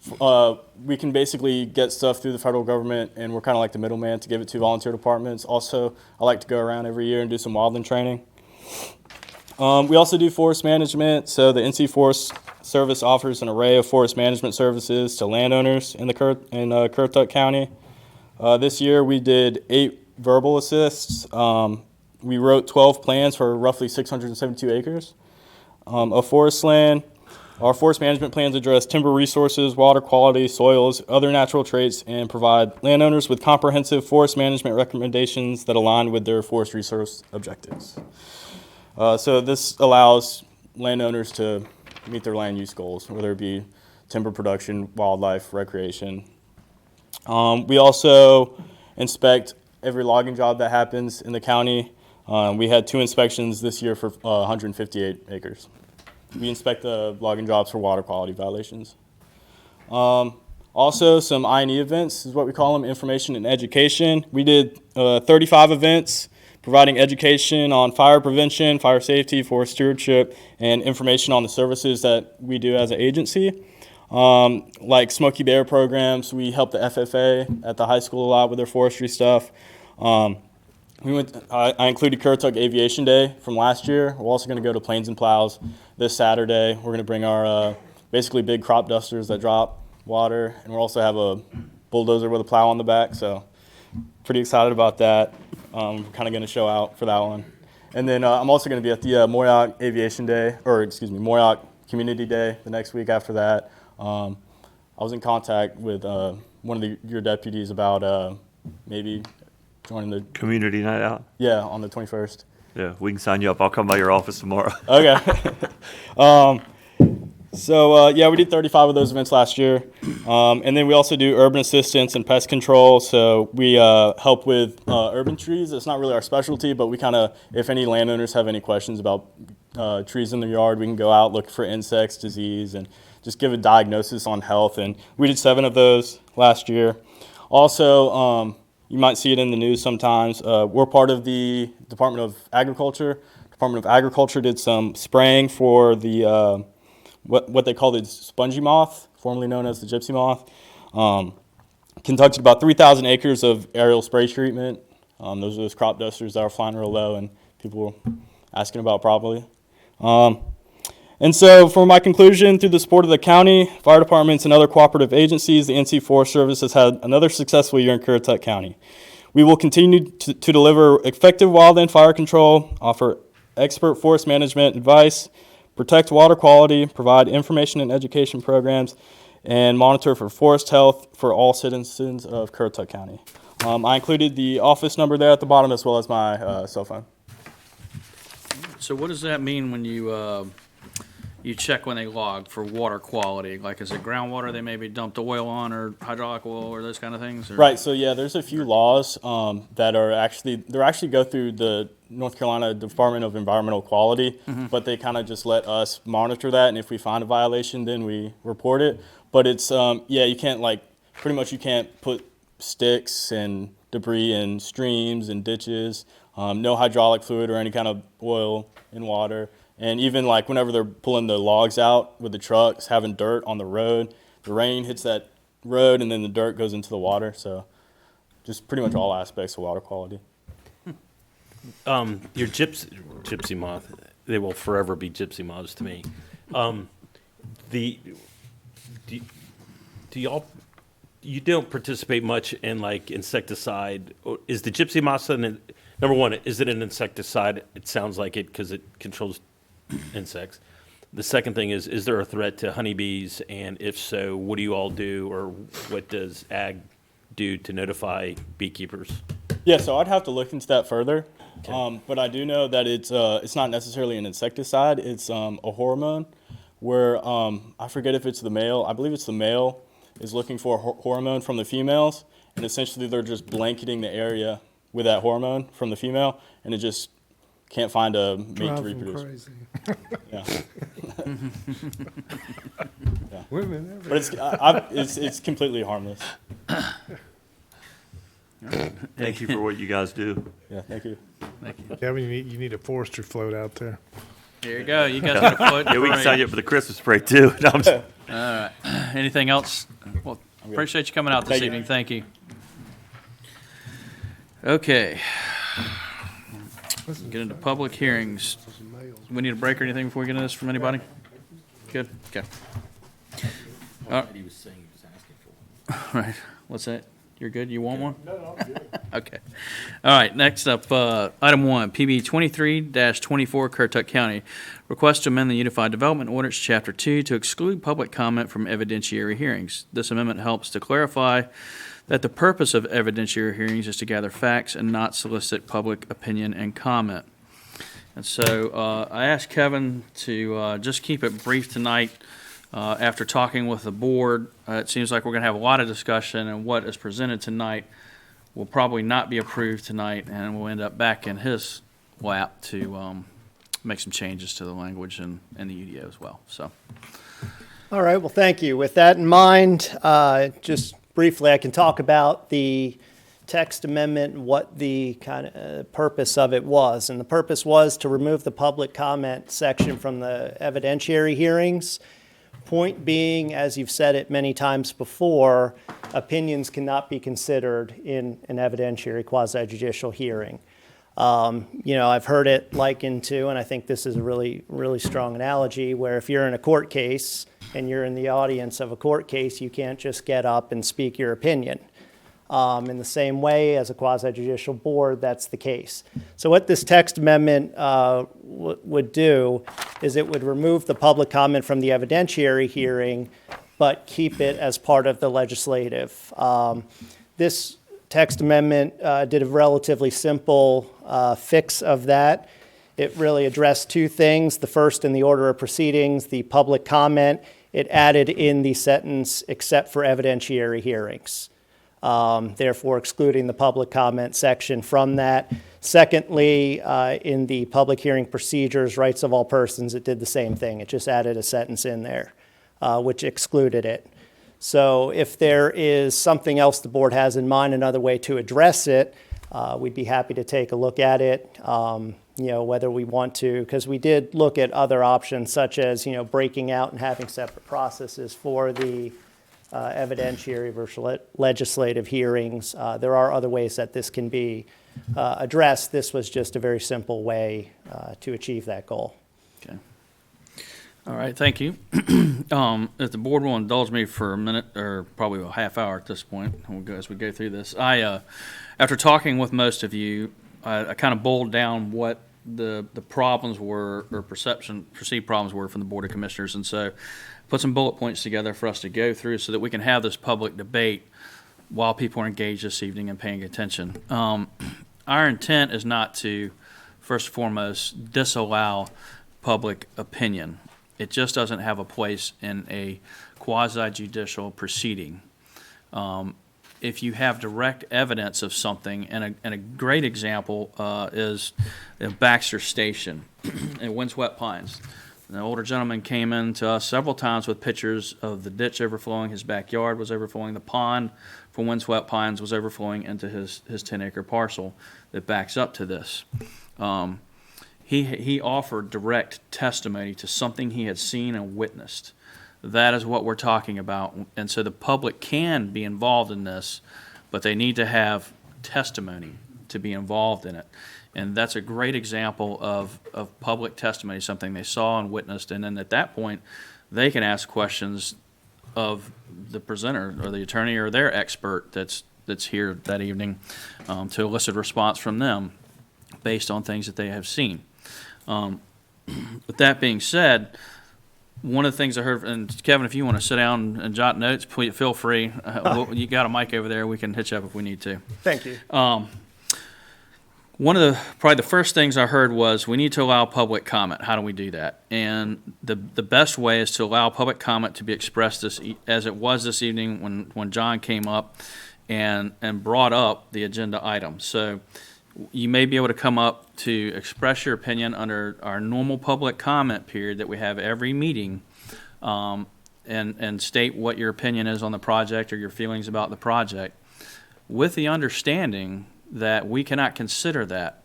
We can basically get stuff through the federal government, and we're kind of like the middleman to give it to volunteer departments. Also, I like to go around every year and do some wildland training. We also do forest management, so the NC Forest Service offers an array of forest management services to landowners in Currituck County. This year we did 8 verbal assists. We wrote 12 plans for roughly 672 acres of forest land. Our forest management plans address timber resources, water quality, soils, other natural traits, and provide landowners with comprehensive forest management recommendations that align with their forest resource objectives. So this allows landowners to meet their land use goals, whether it be timber production, wildlife, recreation. We also inspect every logging job that happens in the county. We had 2 inspections this year for 158 acres. We inspect the logging jobs for water quality violations. Also, some I&E events is what we call them, information and education. We did 35 events providing education on fire prevention, fire safety, forest stewardship, and information on the services that we do as an agency. Like Smoky Bear programs, we help the FFA at the high school a lot with their forestry stuff. I included Currituck Aviation Day from last year. We're also going to go to Planes and Plows this Saturday. We're going to bring our basically big crop dusters that drop water, and we'll also have a bulldozer with a plow on the back, so pretty excited about that. We're kind of going to show out for that one. And then I'm also going to be at the Moyock Aviation Day, Moyock Community Day the next week after that. I was in contact with one of your deputies about maybe joining the Community night out? Yeah, on the 21st. Yeah, we can sign you up. I'll come by your office tomorrow. Okay. Yeah, we did 35 of those events last year. And then we also do urban assistance and pest control. So we help with urban trees. It's not really our specialty, but we kind of, if any landowners have any questions about trees in their yard, we can go out, look for insects, disease, and just give a diagnosis on health. And we did 7 of those last year. Also, you might see it in the news sometimes. We're part of the Department of Agriculture. Department of Agriculture did some spraying for the what they call the spongy moth, formerly known as the gypsy moth. Conducted about 3,000 acres of aerial spray treatment. Those are those crop dusters that are flying real low, and people asking about properly. And so for my conclusion, through the support of the county, fire departments, and other cooperative agencies, the NC Forest Service has had another successful year in Currituck County. We will continue to deliver effective wildland fire control, offer expert forest management advice, protect water quality, provide information and education programs, and monitor for forest health for all citizens of Currituck County. I included the office number there at the bottom as well as my cell phone. So what does that mean when you check when they log for water quality? Like, is it groundwater they maybe dumped oil on, or hydraulic oil, or those kind of things? Or? Right, so yeah, there's a few laws that are actually go through the North Carolina Department of Environmental Quality, but they kind of just let us monitor that, and if we find a violation, then we report it. But it's, you can't pretty much you can't put sticks and debris in streams and ditches, no hydraulic fluid or any kind of oil in water. And even whenever they're pulling the logs out with the trucks, having dirt on the road, the rain hits that road and then the dirt goes into the water. So just pretty much all aspects of water quality. Your gypsy moth, they will forever be gypsy moths to me. You don't participate much in insecticide. Is the gypsy moth number one, is it an insecticide? It sounds like it because it controls insects. The second thing is there a threat to honeybees? And if so, what do you all do, or what does ag do to notify beekeepers? Yeah, so I'd have to look into that further. Okay. But I do know that it's not necessarily an insecticide. It's a hormone where I forget if it's the male. I believe it's the male is looking for a hormone from the females, and essentially they're just blanketing the area with that hormone from the female, and it just can't find a mate to reproduce. Crazy. Yeah. Yeah. Women But it's completely harmless. Thank you for what you guys do. Yeah, thank you. Thank you. Kevin, you need a forester float out there. Here you go. You guys got a float. Yeah, we can sign you up for the Christmas break too. No, I'm just- All right. Anything else? Well, appreciate you coming out this evening. Thank you. Okay. Get into public hearings. We need a break or anything before we get into this from anybody? Good? Okay. He was saying he was asking for All right. What's that? You're good? You want one? No, I'm good. Okay. All right. Next up, item 1, PB 23-24, Currituck County. Request to amend the Unified Development Ordinance, Chapter 2, to exclude public comment from evidentiary hearings. This amendment helps to clarify that the purpose of evidentiary hearings is to gather facts and not solicit public opinion and comment. And so I asked Kevin to just keep it brief tonight. After talking with the board, it seems like we're going to have a lot of discussion, and what is presented tonight will probably not be approved tonight, and we'll end up back in his lap to make some changes to the language and the UDO as well. So, all right, well, thank you. With that in mind, just briefly, I can talk about the text amendment and what the kind of purpose of it was. And the purpose was to remove the public comment section from the evidentiary hearings. Point being, as you've said it many times before, opinions cannot be considered in an evidentiary quasi-judicial hearing. I've heard it likened to, and I think this is a really, really strong analogy, where if you're in a court case and you're in the audience of a court case, you can't just get up and speak your opinion. In the same way, as a quasi-judicial board, that's the case. So what this text amendment would do is it would remove the public comment from the evidentiary hearing, but keep it as part of the legislative. This text amendment did a relatively simple fix of that. It really addressed two things. The first, in the order of proceedings, the public comment. It added in the sentence, except for evidentiary hearings. Therefore excluding the public comment section from that. Secondly, in the public hearing procedures, rights of all persons, it did the same thing. It just added a sentence in there, which excluded it. So if there is something else the board has in mind, another way to address it, we'd be happy to take a look at it, whether we want to, because we did look at other options such as, breaking out and having separate processes for the evidentiary versus legislative hearings. There are other ways that this can be addressed. This was just a very simple way to achieve that goal. Okay. All right, thank you. If the board will indulge me for a minute, or probably a half hour at this point, as we go through this, after talking with most of you, I kind of boiled down what the problems were, or perceived problems were from the Board of Commissioners, and so put some bullet points together for us to go through so that we can have this public debate while people are engaged this evening and paying attention. Our intent is not to, first and foremost, disallow public opinion. It just doesn't have a place in a quasi-judicial proceeding. If you have direct evidence of something, and a great example is Baxter Station in Windswept Pines. An older gentleman came in to us several times with pictures of the ditch overflowing. His backyard was overflowing. The pond from Windswept Pines was overflowing into his 10-acre parcel that backs up to this. He offered direct testimony to something he had seen and witnessed. That is what we're talking about. And so the public can be involved in this, but they need to have testimony to be involved in it. And that's a great example of public testimony, something they saw and witnessed. And then at that point, they can ask questions of the presenter or the attorney or their expert that's here that evening to elicit response from them based on things that they have seen. With that being said, one of the things I heard, and Kevin, if you want to sit down and jot notes, please feel free. You got a mic over there. We can hit you up if we need to. Thank you. One of probably the first things I heard was we need to allow public comment. How do we do that? And the best way is to allow public comment to be expressed as it was this evening when John came up and brought up the agenda item. So you may be able to come up to express your opinion under our normal public comment period that we have every meeting, and state what your opinion is on the project or your feelings about the project, with the understanding that we cannot consider that.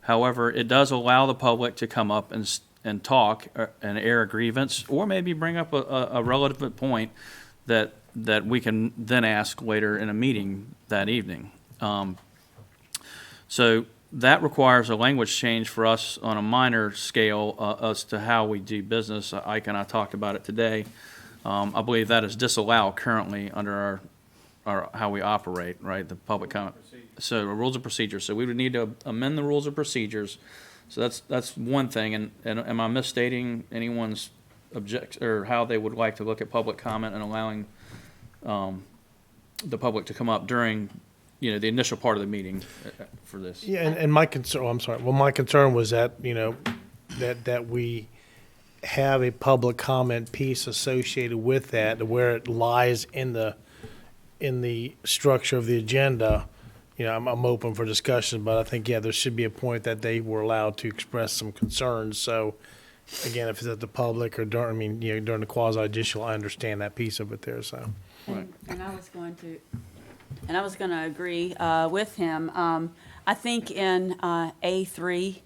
However, it does allow the public to come up and talk and air a grievance, or maybe bring up a relevant point that we can then ask later in a meeting that evening. So that requires a language change for us on a minor scale as to how we do business. Ike and I talked about it today. I believe that is disallowed currently under our how we operate, right? The public comment. So rules of procedure. So we would need to amend the rules of procedures. So that's one thing. And am I misstating anyone's object or how they would like to look at public comment and allowing the public to come up during the initial part of the meeting for this? Yeah, and my concern, I'm sorry. Well, my concern was that, that we have a public comment piece associated with that, where it lies in the structure of the agenda. I'm open for discussion, but I think, there should be a point that they were allowed to express some concerns. So, again, if it's at the public or during the quasi-judicial, I understand that piece of it there, so. Right. And I was going to agree with him. I think in A3,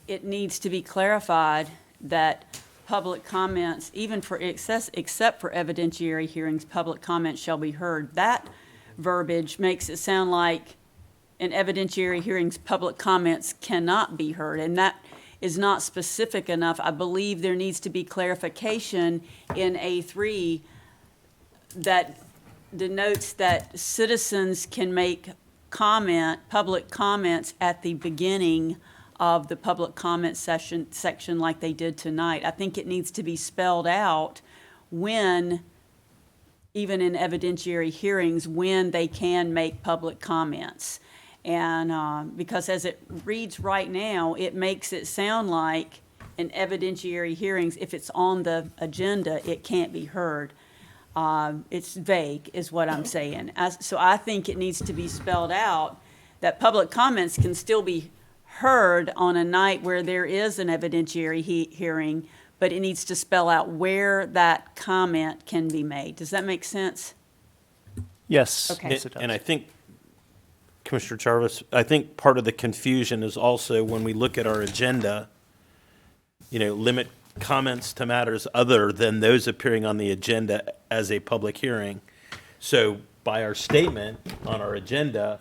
it needs to be clarified that public comments, even for except for evidentiary hearings, public comments shall be heard. That verbiage makes it sound like in evidentiary hearings, public comments cannot be heard, and that is not specific enough. I believe there needs to be clarification in A3 that denotes that citizens can make public comments at the beginning of the public comment section like they did tonight. I think it needs to be spelled out when, even in evidentiary hearings, when they can make public comments. And because as it reads right now, it makes it sound like in evidentiary hearings, if it's on the agenda, it can't be heard. It's vague, is what I'm saying. So I think it needs to be spelled out that public comments can still be heard on a night where there is an evidentiary hearing, but it needs to spell out where that comment can be made. Does that make sense? Yes. Okay. Yes, it does. And I think, Commissioner Jarvis, I think part of the confusion is also when we look at our agenda, limit comments to matters other than those appearing on the agenda as a public hearing. So by our statement on our agenda,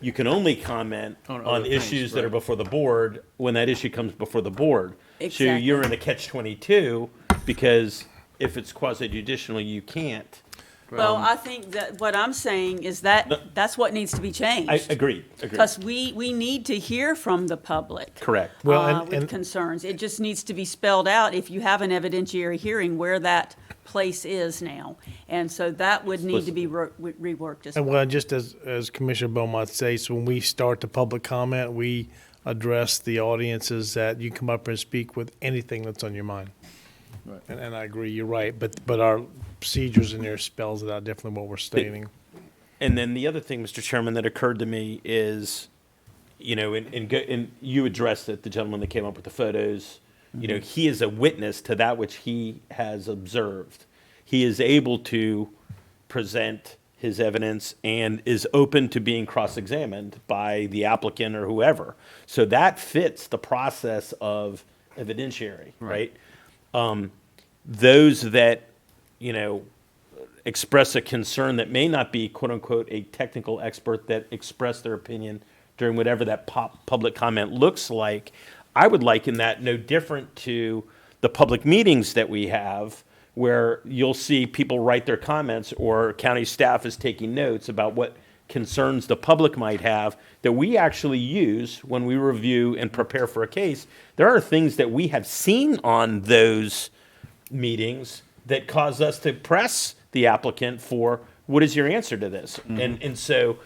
you can only comment On on other things, issues that are right. before the board when that issue comes before the board. So Exactly. you're in a catch-22 because if it's quasi-judicial, you can't. Well, I think that what I'm saying is that that's what needs to be changed. I agree. Because we need to hear from the public. Correct. Well, With concerns. It just needs to be spelled out if you have an evidentiary hearing where that place is now. And so that would need to be reworked as And well. well, just as Commissioner Beaumont says, when we start the public comment, we address the audiences that you come up and speak with anything that's on your mind. Right. And I agree, you're right, but our procedures in there spells it out definitely what we're stating. And then the other thing, Mr. Chairman, that occurred to me is, you know, and you addressed it, the gentleman that came up with the photos, you know, he is a witness to that which he has observed. He is able to present his evidence and is open to being cross-examined by the applicant or whoever. So that fits the process of evidentiary, right? Those that, you know, express a concern that may not be quote-unquote a technical expert that express their opinion during whatever that public comment looks like, I would liken that no different to the public meetings that we have where you'll see people write their comments or county staff is taking notes about what concerns the public might have that we actually use when we review and prepare for a case. There are things that we have seen on those meetings that cause us to press the applicant for what is your answer to this? And so,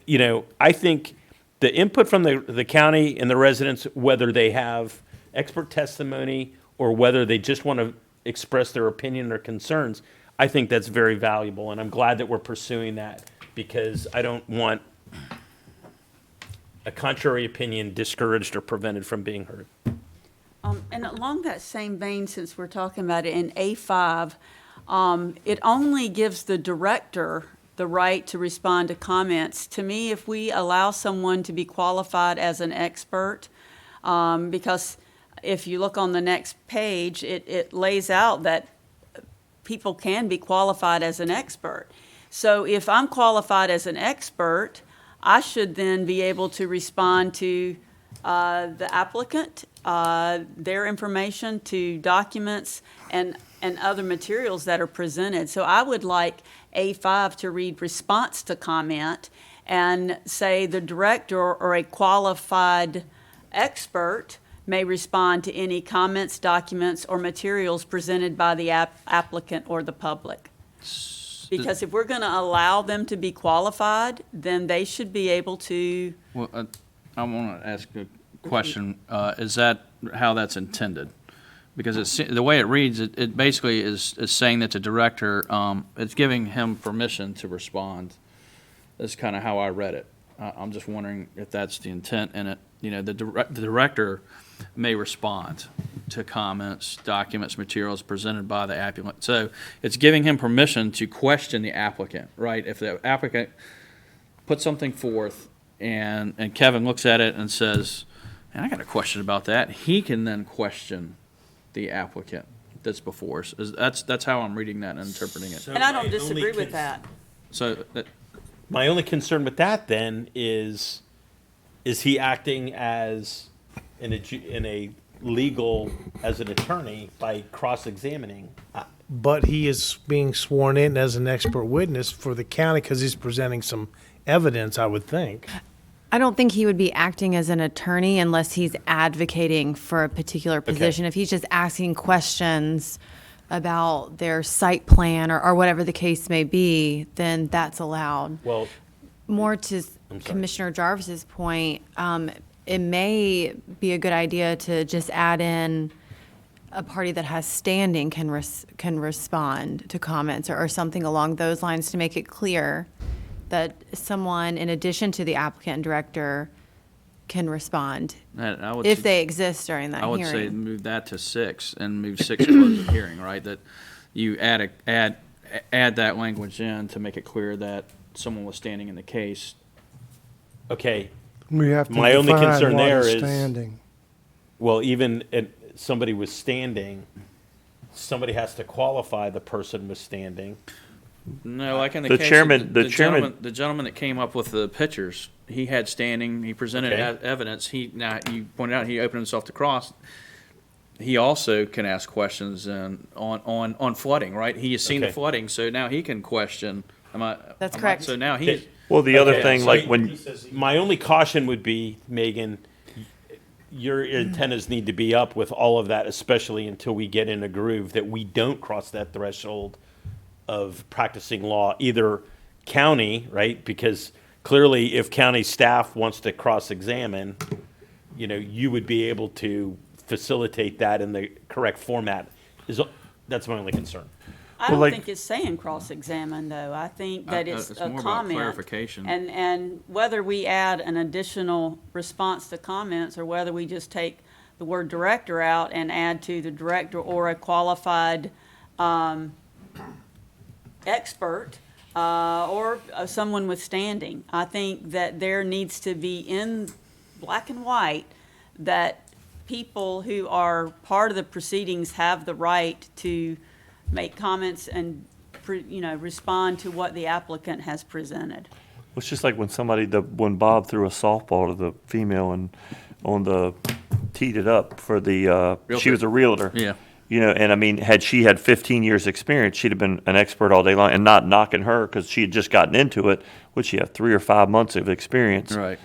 you know, I think the input from the county and the residents, whether they have expert testimony or whether they just want to express their opinion or concerns, I think that's very valuable. And I'm glad that we're pursuing that because I don't want a contrary opinion discouraged or prevented from being heard. And along that same vein, since we're talking about it, in A5, it only gives the director the right to respond to comments. To me, if we allow someone to be qualified as an expert, because if you look on the next page, it lays out that people can be qualified as an expert. So if I'm qualified as an expert, I should then be able to respond to the applicant, their information, to documents and other materials that are presented. So I would like A5 to read response to comment and say the director or a qualified expert may respond to any comments, documents, or materials presented by the applicant or the public. Because if we're going to allow them to be qualified, then they should be able to. Well, I want to ask a question. Is that how that's intended? Because the way it reads, it basically is saying that the director, it's giving him permission to respond. That's kind of how I read it. I'm just wondering if that's the intent in it. You know, the director may respond to comments, documents, materials presented by the applicant. So it's giving him permission to question the applicant, right? If the applicant puts something forth and Kevin looks at it and says, "Man, I got a question about that," he can then question the applicant that's before us. That's how I'm reading that and interpreting it. And I don't disagree with that. So My only concern with that then is he acting as in a legal as an attorney by cross-examining? But he is being sworn in as an expert witness for the county because he's presenting some evidence, I would think. I don't think he would be acting as an attorney unless he's advocating for a particular position. If he's just asking questions about their site plan or whatever the case may be, then that's allowed. Well, More to Commissioner Jarvis's point, it may be a good idea to just add in a party that has standing can respond to comments or something along those lines to make it clear that someone, in addition to the applicant and director, can respond I would if they exist during that I would hearing. say move that to 6 and move 6 to close the hearing, right? That you add that language in to make it clear that someone was standing in the case. okay. We have to My only define concern what there is is- standing. Well, even somebody was standing, somebody has to qualify the person was standing. No, like in the The case chairman- of the the chairman- gentleman, the gentleman that came up with the pictures, he had standing, he presented Okay. evidence. Now, you pointed out he opened himself to cross. He also can ask questions on flooding, right? He has seen the Okay. flooding, so now he can question, That's am I- correct. So now he's, Well, the other Okay, thing, so like when, My only caution would be, Megan, your antennas need to be up with all of that, especially until we get in a groove, that we don't cross that threshold of practicing law, either county, right? Because clearly, if county staff wants to cross-examine, you would be able to facilitate that in the correct format. That's my only concern. I don't like- think it's saying cross-examine, though. I think that it's it's a more about comment. clarification. And whether we add an additional response to comments, or whether we just take the word director out and add to the director or a qualified expert, or someone with standing. I think that there needs to be in black and white that people who are part of the proceedings have the right to make comments and, respond to what the applicant has presented. it's just like when Bob threw a softball to the female and teed it up for the, she Realtor. was a realtor. yeah. And I mean, had she had 15 years experience, she'd have been an expert all day long, and not knocking her because she had just gotten into it. Would she have 3 or 5 months of experience? Right.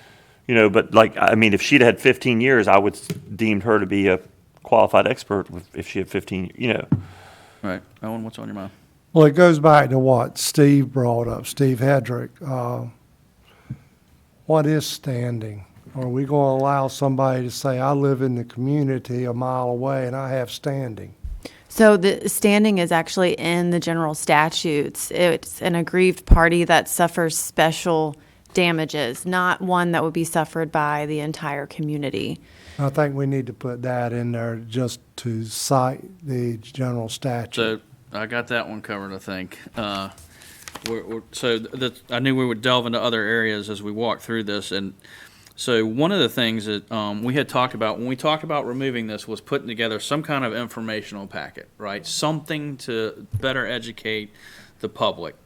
But like, I mean, if she'd had 15 years, I would deemed her to be a qualified expert if she had 15, Right. Owen, what's on your mind? Well, it goes back to what Steve brought up, Steve Hedrick. What is standing? Are we going to allow somebody to say, I live in the community a mile away and I have standing? So the standing is actually in the general statutes. It's an aggrieved party that suffers special damages, not one that would be suffered by the entire community. I think we need to put that in there just to cite the general statute. So I got that one covered, I think. I knew we would delve into other areas as we walk through this. And so one of the things that we had talked about when we talked about removing this was putting together some kind of informational packet, right? Something to better educate the public.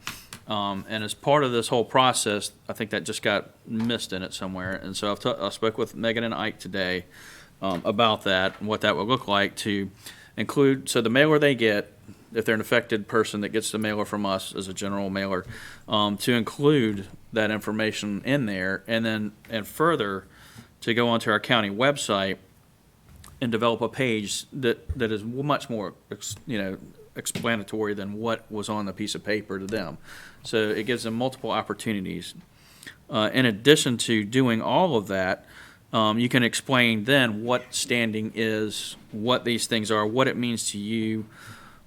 And as part of this whole process, I think that just got missed in it somewhere. And so I spoke with Megan and Ike today about that and what that would look like to include, so the mailer they get, if they're an affected person that gets the mailer from us as a general mailer, to include that information in there, and further to go onto our county website and develop a page that is much more explanatory than what was on the piece of paper to them. So it gives them multiple opportunities. In addition to doing all of that, you can explain then what standing is, what these things are, what it means to you,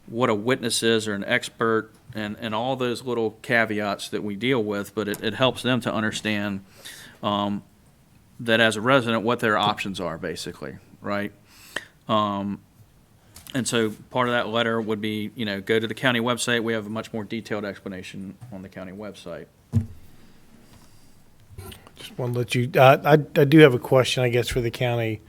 what a witness is or an expert, and all those little caveats that we deal with, but it helps them to understand that as a resident, what their options are, basically, right? And so part of that letter would be, go to the county website. We have a much more detailed explanation on the county website. Just want to let you, I do have a question, I guess, for the county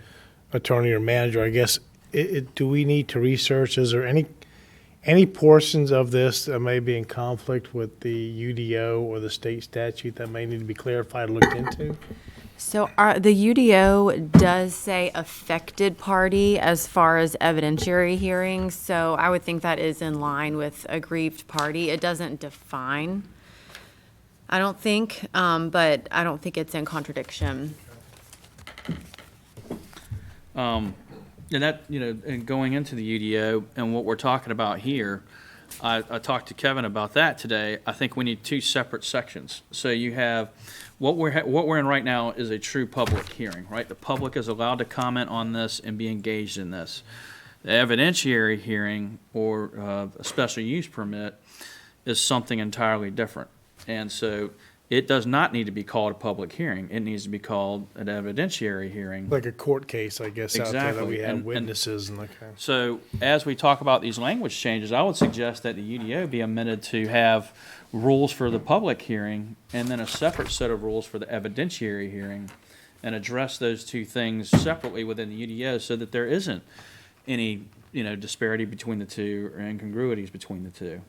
attorney or manager. I guess, do we need to research, is there any portions of this that may be in conflict with the UDO or the state statute that may need to be clarified or looked into? So the UDO does say affected party as far as evidentiary hearings, so I would think that is in line with aggrieved party. It doesn't define, I don't think, but I don't think it's in contradiction. And that, and going into the UDO and what we're talking about here, I talked to Kevin about that today. I think we need 2 separate sections. So you have, what we're in right now is a true public hearing, right? The public is allowed to comment on this and be engaged in this. The evidentiary hearing or a special use permit is something entirely different. And so it does not need to be called a public hearing. It needs to be called an evidentiary hearing. Like a court case, I guess, out there that Exactly. we have And- witnesses and that kind of. So as we talk about these language changes, I would suggest that the UDO be amended to have rules for the public hearing and then a separate set of rules for the evidentiary hearing, and address those 2 things separately within the UDO so that there isn't any, disparity between the two or incongruities between the two.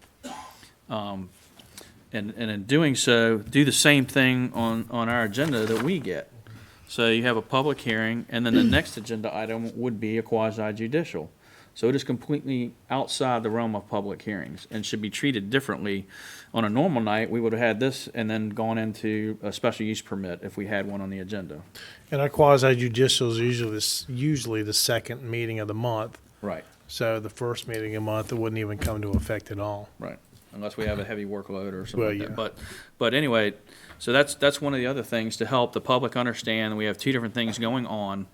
And in doing so, do the same thing on our agenda that we get. So you have a public hearing, and then the next agenda item would be a quasi judicial. So it is completely outside the realm of public hearings and should be treated differently. On a normal night, we would have had this and then gone into a special use permit if we had one on the agenda. And our quasi judicial is usually the second meeting of the month. Right. So the first meeting of the month, it wouldn't even come to effect at all. Right, unless we have a heavy workload or something Well, like yeah. that. But anyway, so that's one of the other things to help the public understand. We have two different things going on.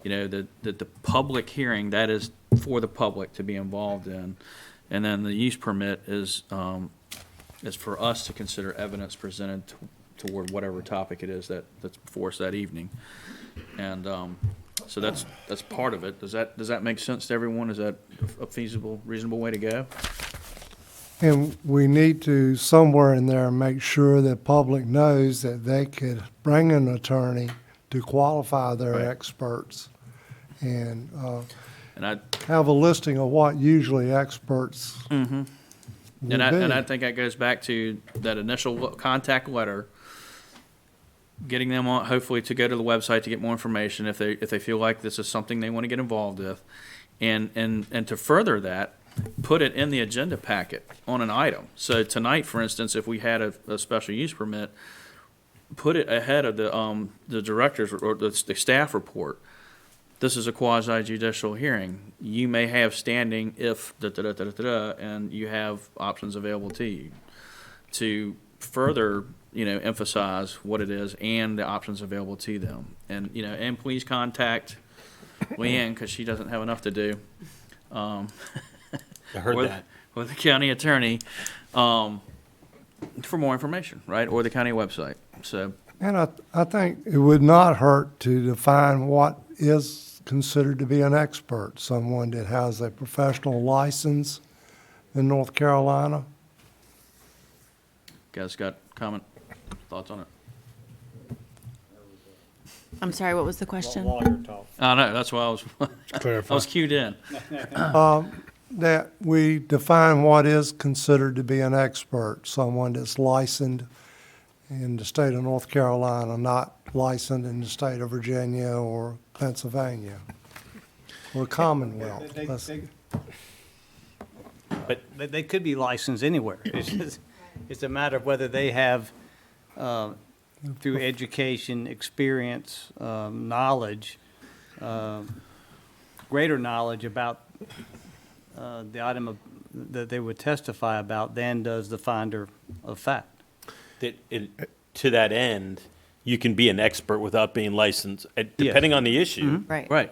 The public hearing, that is for the public to be involved in. And then the use permit is for us to consider evidence presented toward whatever topic it is that's before us that evening. And so that's part of it. Does that make sense to everyone? Is that a feasible, reasonable way to go? And we need to, somewhere in there, make sure that public knows that they could bring an attorney to qualify their Right. experts. And And I have a listing of what usually experts will And I think that goes back to that initial contact letter, getting them on, hopefully to go to the website to get more information if they feel like this is something they want to get involved with. And to further that, put it in the agenda packet on an item. So tonight, for instance, if we had a special use permit, put it ahead of the director's or the staff report. This is a quasi judicial hearing. You may have standing if and you have options available to you to further, emphasize what it is and the options available to them. And, and please contact Leanne because she doesn't have enough to do. I heard or, that. or the county attorney for more information, right? Or the county website. So, And I think it would not hurt to define what is considered to be an expert, someone that has a professional license in North Carolina. guys got thoughts on it? I'm sorry, what was the question? Lawyer talk. I know, that's why I was Clarify. I was cued in. That we define what is considered to be an expert, someone that's licensed in the state of North Carolina, not licensed in the state of Virginia or Pennsylvania or Commonwealth. But They could be licensed anywhere. It's a matter of whether they have, through education, experience, knowledge, greater knowledge about the item that they would testify about than does the finder of fact. to that end, you can be an expert without being licensed, depending on the issue. Right. Right.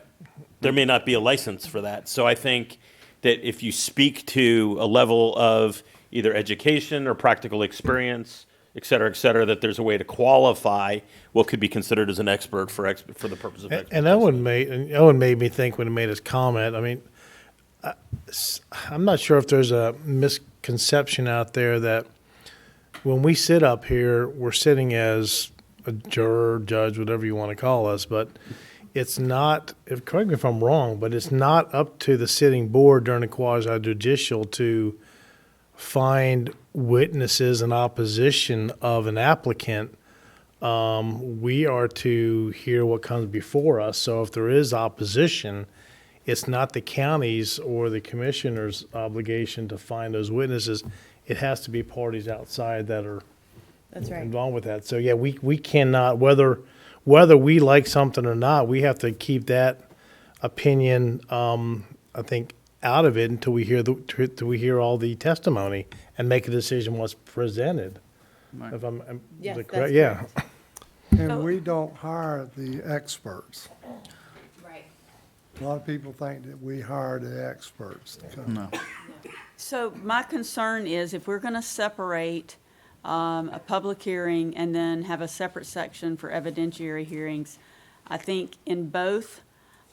There may not be a license for that. So I think that if you speak to a level of either education or practical experience, et cetera, that there's a way to qualify what could be considered as an expert for the purpose of expertise. And Owen made me think when he made his comment, I mean, I'm not sure if there's a misconception out there that when we sit up here, we're sitting as a juror, judge, whatever you want to call us, but it's not, correct me if I'm wrong, but it's not up to the sitting board during the quasi judicial to find witnesses in opposition of an applicant. We are to hear what comes before us. So if there is opposition, it's not the county's or the commissioner's obligation to find those witnesses. It has to be parties outside that are That's right. involved with that. So yeah, we cannot, whether we like something or not, we have to keep that opinion, I think, out of it until we hear all the testimony and make a decision what's presented. Right. If I'm Yes, is it that's correct? Yeah. And we don't hire the experts. Right. A lot of people think that we hire the experts to come. No. So my concern is if we're going to separate a public hearing and then have a separate section for evidentiary hearings, I think in both,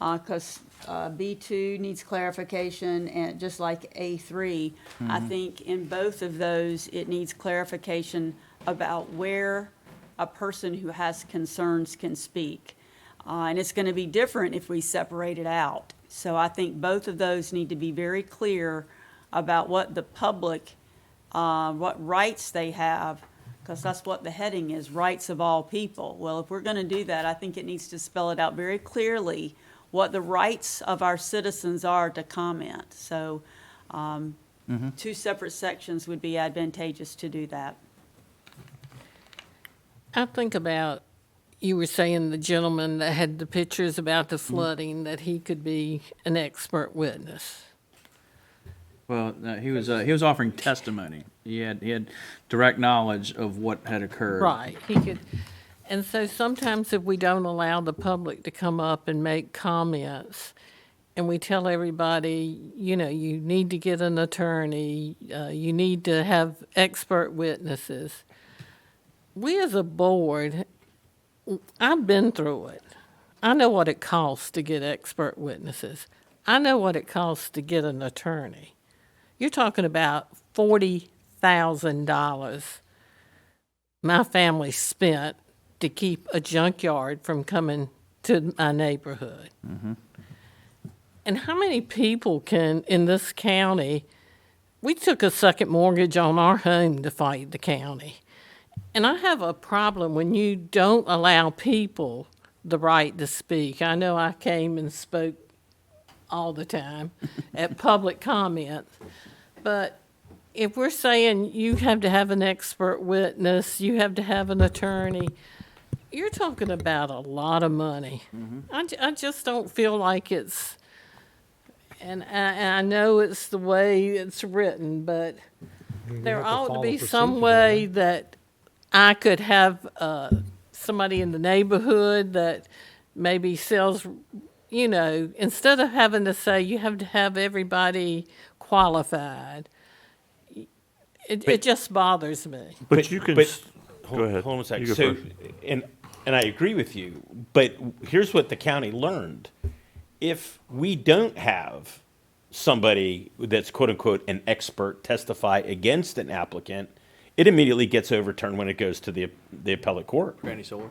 because B2 needs clarification, and just like A3, I think in both of those, it needs clarification about where a person who has concerns can speak. And it's going to be different if we separate it out. So I think both of those need to be very clear about what the public, what rights they have, because that's what the heading is, rights of all people. Well, if we're going to do that, I think it needs to spell it out very clearly what the rights of our citizens are to comment. So two separate sections would be advantageous to do that. I think about, you were saying the gentleman that had the pictures about the flooding, that he could be an expert witness. Well, no, he was offering testimony. He had direct knowledge of what had occurred. Right, he could, and so sometimes if we don't allow the public to come up and make comments, and we tell everybody, you know, you need to get an attorney, you need to have expert witnesses. We as a board, I've been through it. I know what it costs to get expert witnesses. I know what it costs to get an attorney. You're talking about $40,000 my family spent to keep a junkyard from coming to my neighborhood. And how many people can, in this county, we took a second mortgage on our home to fight the county. And I have a problem when you don't allow people the right to speak. I know I came and spoke all the time at public comments, but if we're saying you have to have an expert witness, you have to have an attorney, you're talking about a lot of money. I just don't feel like it's, and I know it's the way it's written, but there ought to be some way that I could have somebody in the neighborhood that maybe sells, you know, instead of having to say you have to have everybody qualified, it just bothers me. But you can, go ahead. Hold on a second. You go So, first. and I agree with you, but here's what the county learned. If we don't have somebody that's quote unquote an expert testify against an applicant, it immediately gets overturned when it goes to the appellate court. Randy Solar.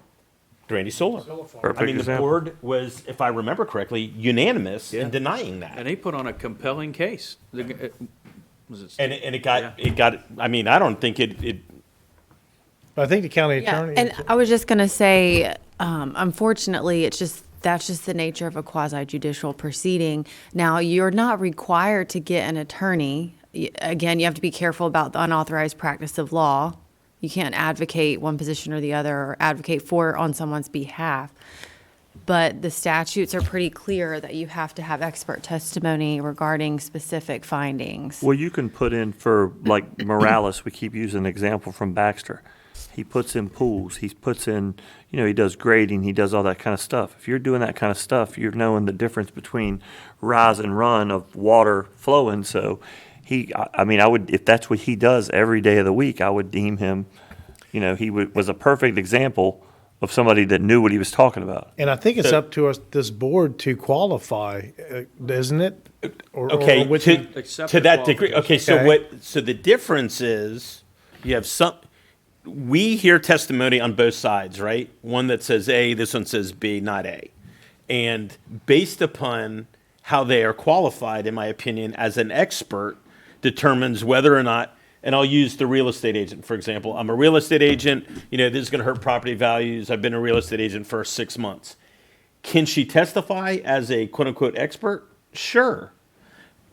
Randy Solar. Perfect I mean, the example. board was, if I remember correctly, unanimous in denying that. And he put on a compelling case. Was it? And it got, I mean, I don't think it I think the county Yeah, attorney. and I was just going to say, unfortunately, that's just the nature of a quasi judicial proceeding. Now, you're not required to get an attorney. Again, you have to be careful about the unauthorized practice of law. You can't advocate one position or the other, or advocate for on someone's behalf. But the statutes are pretty clear that you have to have expert testimony regarding specific findings. Well, you can put in for, like Morales, we keep using an example from Baxter. He puts in pools, he puts in, you know, he does grading, he does all that kind of stuff. If you're doing that kind of stuff, you're knowing the difference between rise and run of water flowing. So I mean, I would, if that's what he does every day of the week, I would deem him, you know, was a perfect example of somebody that knew what he was talking about. And I think it's up to us, this board, to qualify, isn't it? Or okay, which to that degree. Okay, so Okay. so the difference is you have we hear testimony on both sides, right? One that says A, this one says B, not A. And based upon how they are qualified, in my opinion, as an expert, determines whether or not, and I'll use the real estate agent, for example. I'm a real estate agent, you know, this is gonna hurt property values. I've been a real estate agent for 6 months. Can she testify as a quote-unquote expert? Sure.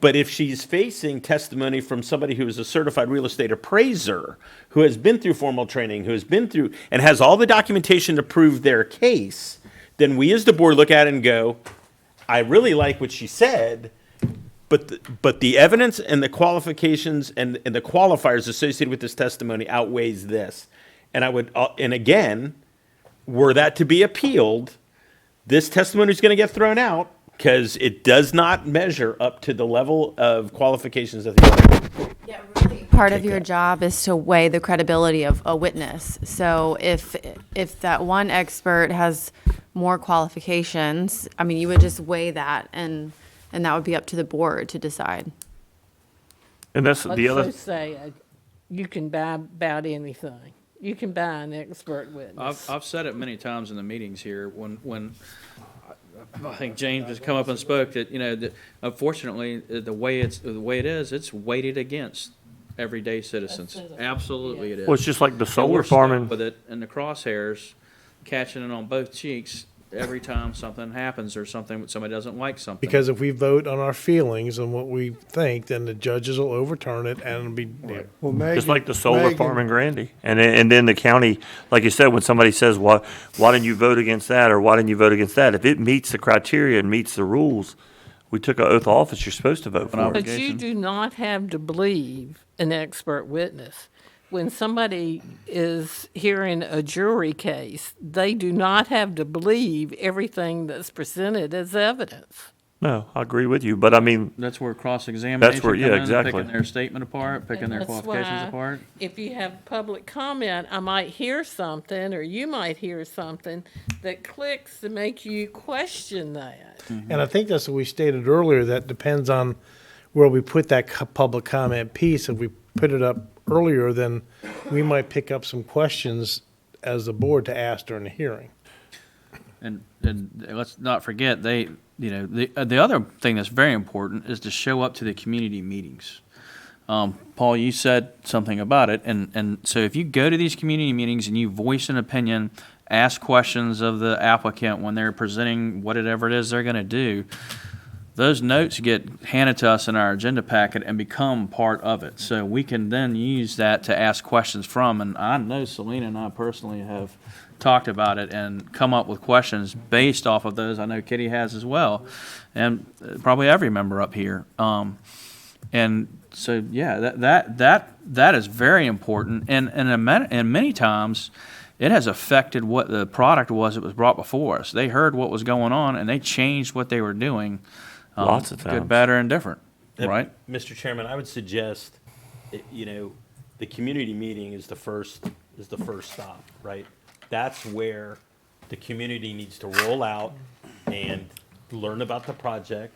But if she's facing testimony from somebody who is a certified real estate appraiser, who has been through formal training, who has been through, and has all the documentation to prove their case, then we as the board look at it and go, I really like what she said, but the evidence and the qualifications and the qualifiers associated with this testimony outweighs this. And I would, and again, were that to be appealed, this testimony is going to get thrown out because it does not measure up to the level of qualifications of the other. Part of your job is to weigh the credibility of a witness. So if that one expert has more qualifications, I mean, you would just weigh that, and that would be up to the board to decide. And that's the other. Let's just say you can buy about anything. You can buy an expert witness. I've said it many times in the meetings here, when I think James has come up and spoke that, that unfortunately, the way it is, it's weighted against everyday citizens. Absolutely it is. Well, it's just like the And solar we're stuck farming. with it in the crosshairs, catching it on both cheeks every time something happens or somebody doesn't like something. Because if we vote on our feelings and what we think, then the judges will overturn it and it'll be, Well, Megan, Just like the solar Megan- farm in Grandy. And then the county, like you said, when somebody says, why didn't you vote against that, or why didn't you vote against that? If it meets the criteria and meets the rules, we took an oath of office, you're supposed to vote for it. But you do not have to believe an expert witness. When somebody is hearing a jury case, they do not have to believe everything that's presented as evidence. No, I agree with you, but I mean, That's where cross-examination That's where- yeah, come in, exactly. picking their statement apart, picking And their that's qualifications why apart. If you have public comment, I might hear something, or you might hear something that clicks to make you question that. and I think that's what we stated earlier, that depends on where we put that public comment piece. If we put it up earlier, then we might pick up some questions as the board to ask during the hearing. And let's not forget, the other thing that's very important is to show up to the community meetings. Paul, you said something about it, and so if you go to these community meetings and you voice an opinion, ask questions of the applicant when they're presenting whatever it is they're going to do, those notes get handed to us in our agenda packet and become part of it. So we can then use that to ask questions from, and I know Selena and I personally have talked about it and come up with questions based off of those. I know Kitty has as well, and probably every member up here. And so, yeah, that is very important, and many times it has affected what the product was that was brought before us. They heard what was going on, and they changed what they were doing. Lots of times. Good, bad, or indifferent, right? Mr. Chairman, I would suggest, the community meeting is the first stop, right? That's where the community needs to roll out and learn about the project.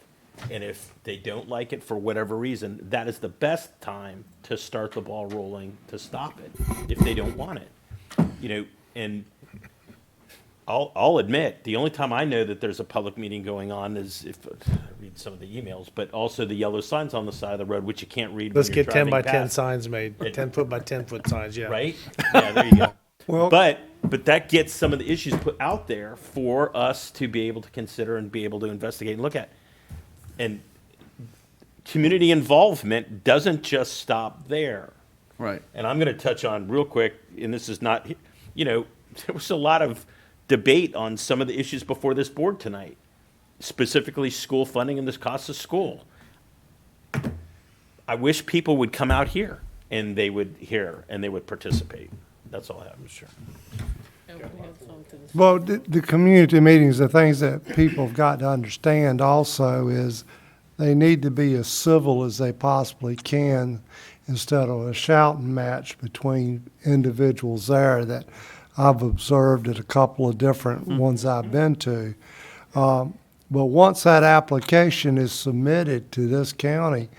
And if they don't like it for whatever reason, that is the best time to start the ball rolling to stop it, if they don't want it. And I'll admit, the only time I know that there's a public meeting going on is if I read some of the emails, but also the yellow signs on the side of the road, which you can't read when Let's you're get 10 by driving 10 past. signs made, 10-foot by 10-foot signs, yeah. Right? Yeah, there you go. Well- But that gets some of the issues put out there for us to be able to consider and be able to investigate and look at. And community involvement doesn't just stop there. Right. And I'm going to touch on real quick, and this is not, there was a lot of debate on some of the issues before this board tonight, specifically school funding and the cost of school. I wish people would come out here and they would hear and they would participate. That's all I have, Mr. Chairman. Well, the community meetings, the things that people have got to understand also is they need to be as civil as they possibly can instead of a shouting match between individuals there that I've observed at a couple of different ones I've been to. But once that application is submitted to this county,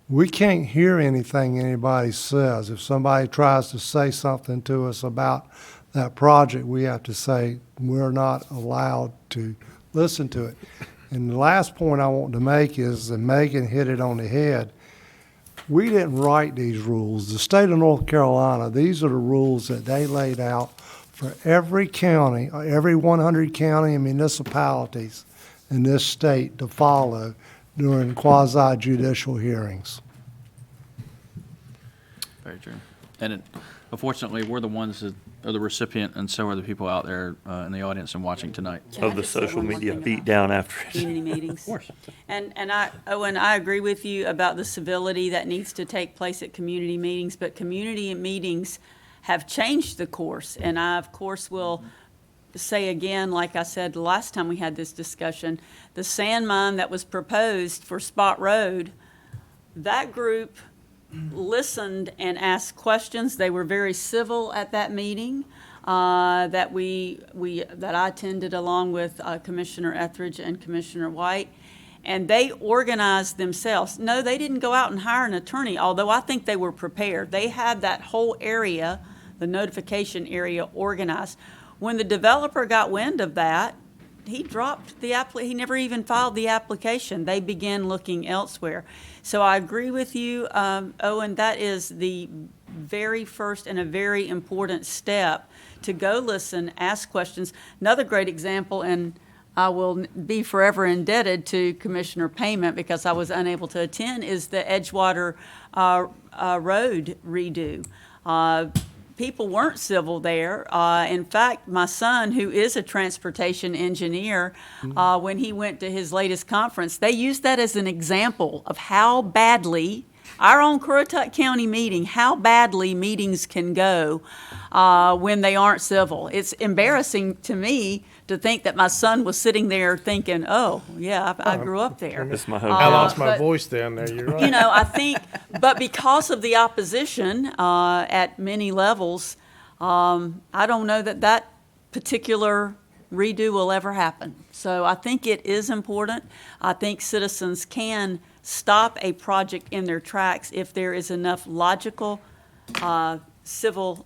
we can't hear anything anybody says. If somebody tries to say something to us about that project, we have to say we're not allowed to listen to it. And the last point I want to make is, and Megan hit it on the head, we didn't write these rules. The state of North Carolina, these are the rules that they laid out for every county, every 100 county and municipalities in this state to follow during quasi-judicial hearings. Very true. And unfortunately, we're the ones that are the recipient, and so are the people out there in the audience and watching tonight. Of the social media beat down after it. Community meetings. Of course. And Owen, I agree with you about the civility that needs to take place at community meetings, but community meetings have changed the course. And I, of course, will say again, like I said the last time we had this discussion, the sand mine that was proposed for Spot Road, that group listened and asked questions. They were very civil at that meeting that I attended along with Commissioner Etheridge and Commissioner White, and they organized themselves. No, they didn't go out and hire an attorney, although I think they were prepared. They had that whole area, the notification area, organized. When the developer got wind of that, he dropped the he never even filed the application. They began looking elsewhere. So I agree with you, Owen, that is the very first and a very important step to go listen, ask questions. Another great example, and I will be forever indebted to Commissioner Payment because I was unable to attend, is the Edgewater Road redo. People weren't civil there. In fact, my son, who is a transportation engineer, when he went to his latest conference, they used that as an example of how badly, our own Currituck County meeting, how badly meetings can go when they aren't civil. It's embarrassing to me to think that my son was sitting there thinking, oh, yeah, I grew up there. It's my I hometown. lost my but- voice down there, you're right. You know, I think, but because of the opposition at many levels, I don't know that that particular redo will ever happen. So I think it is important. I think citizens can stop a project in their tracks if there is enough logical, civil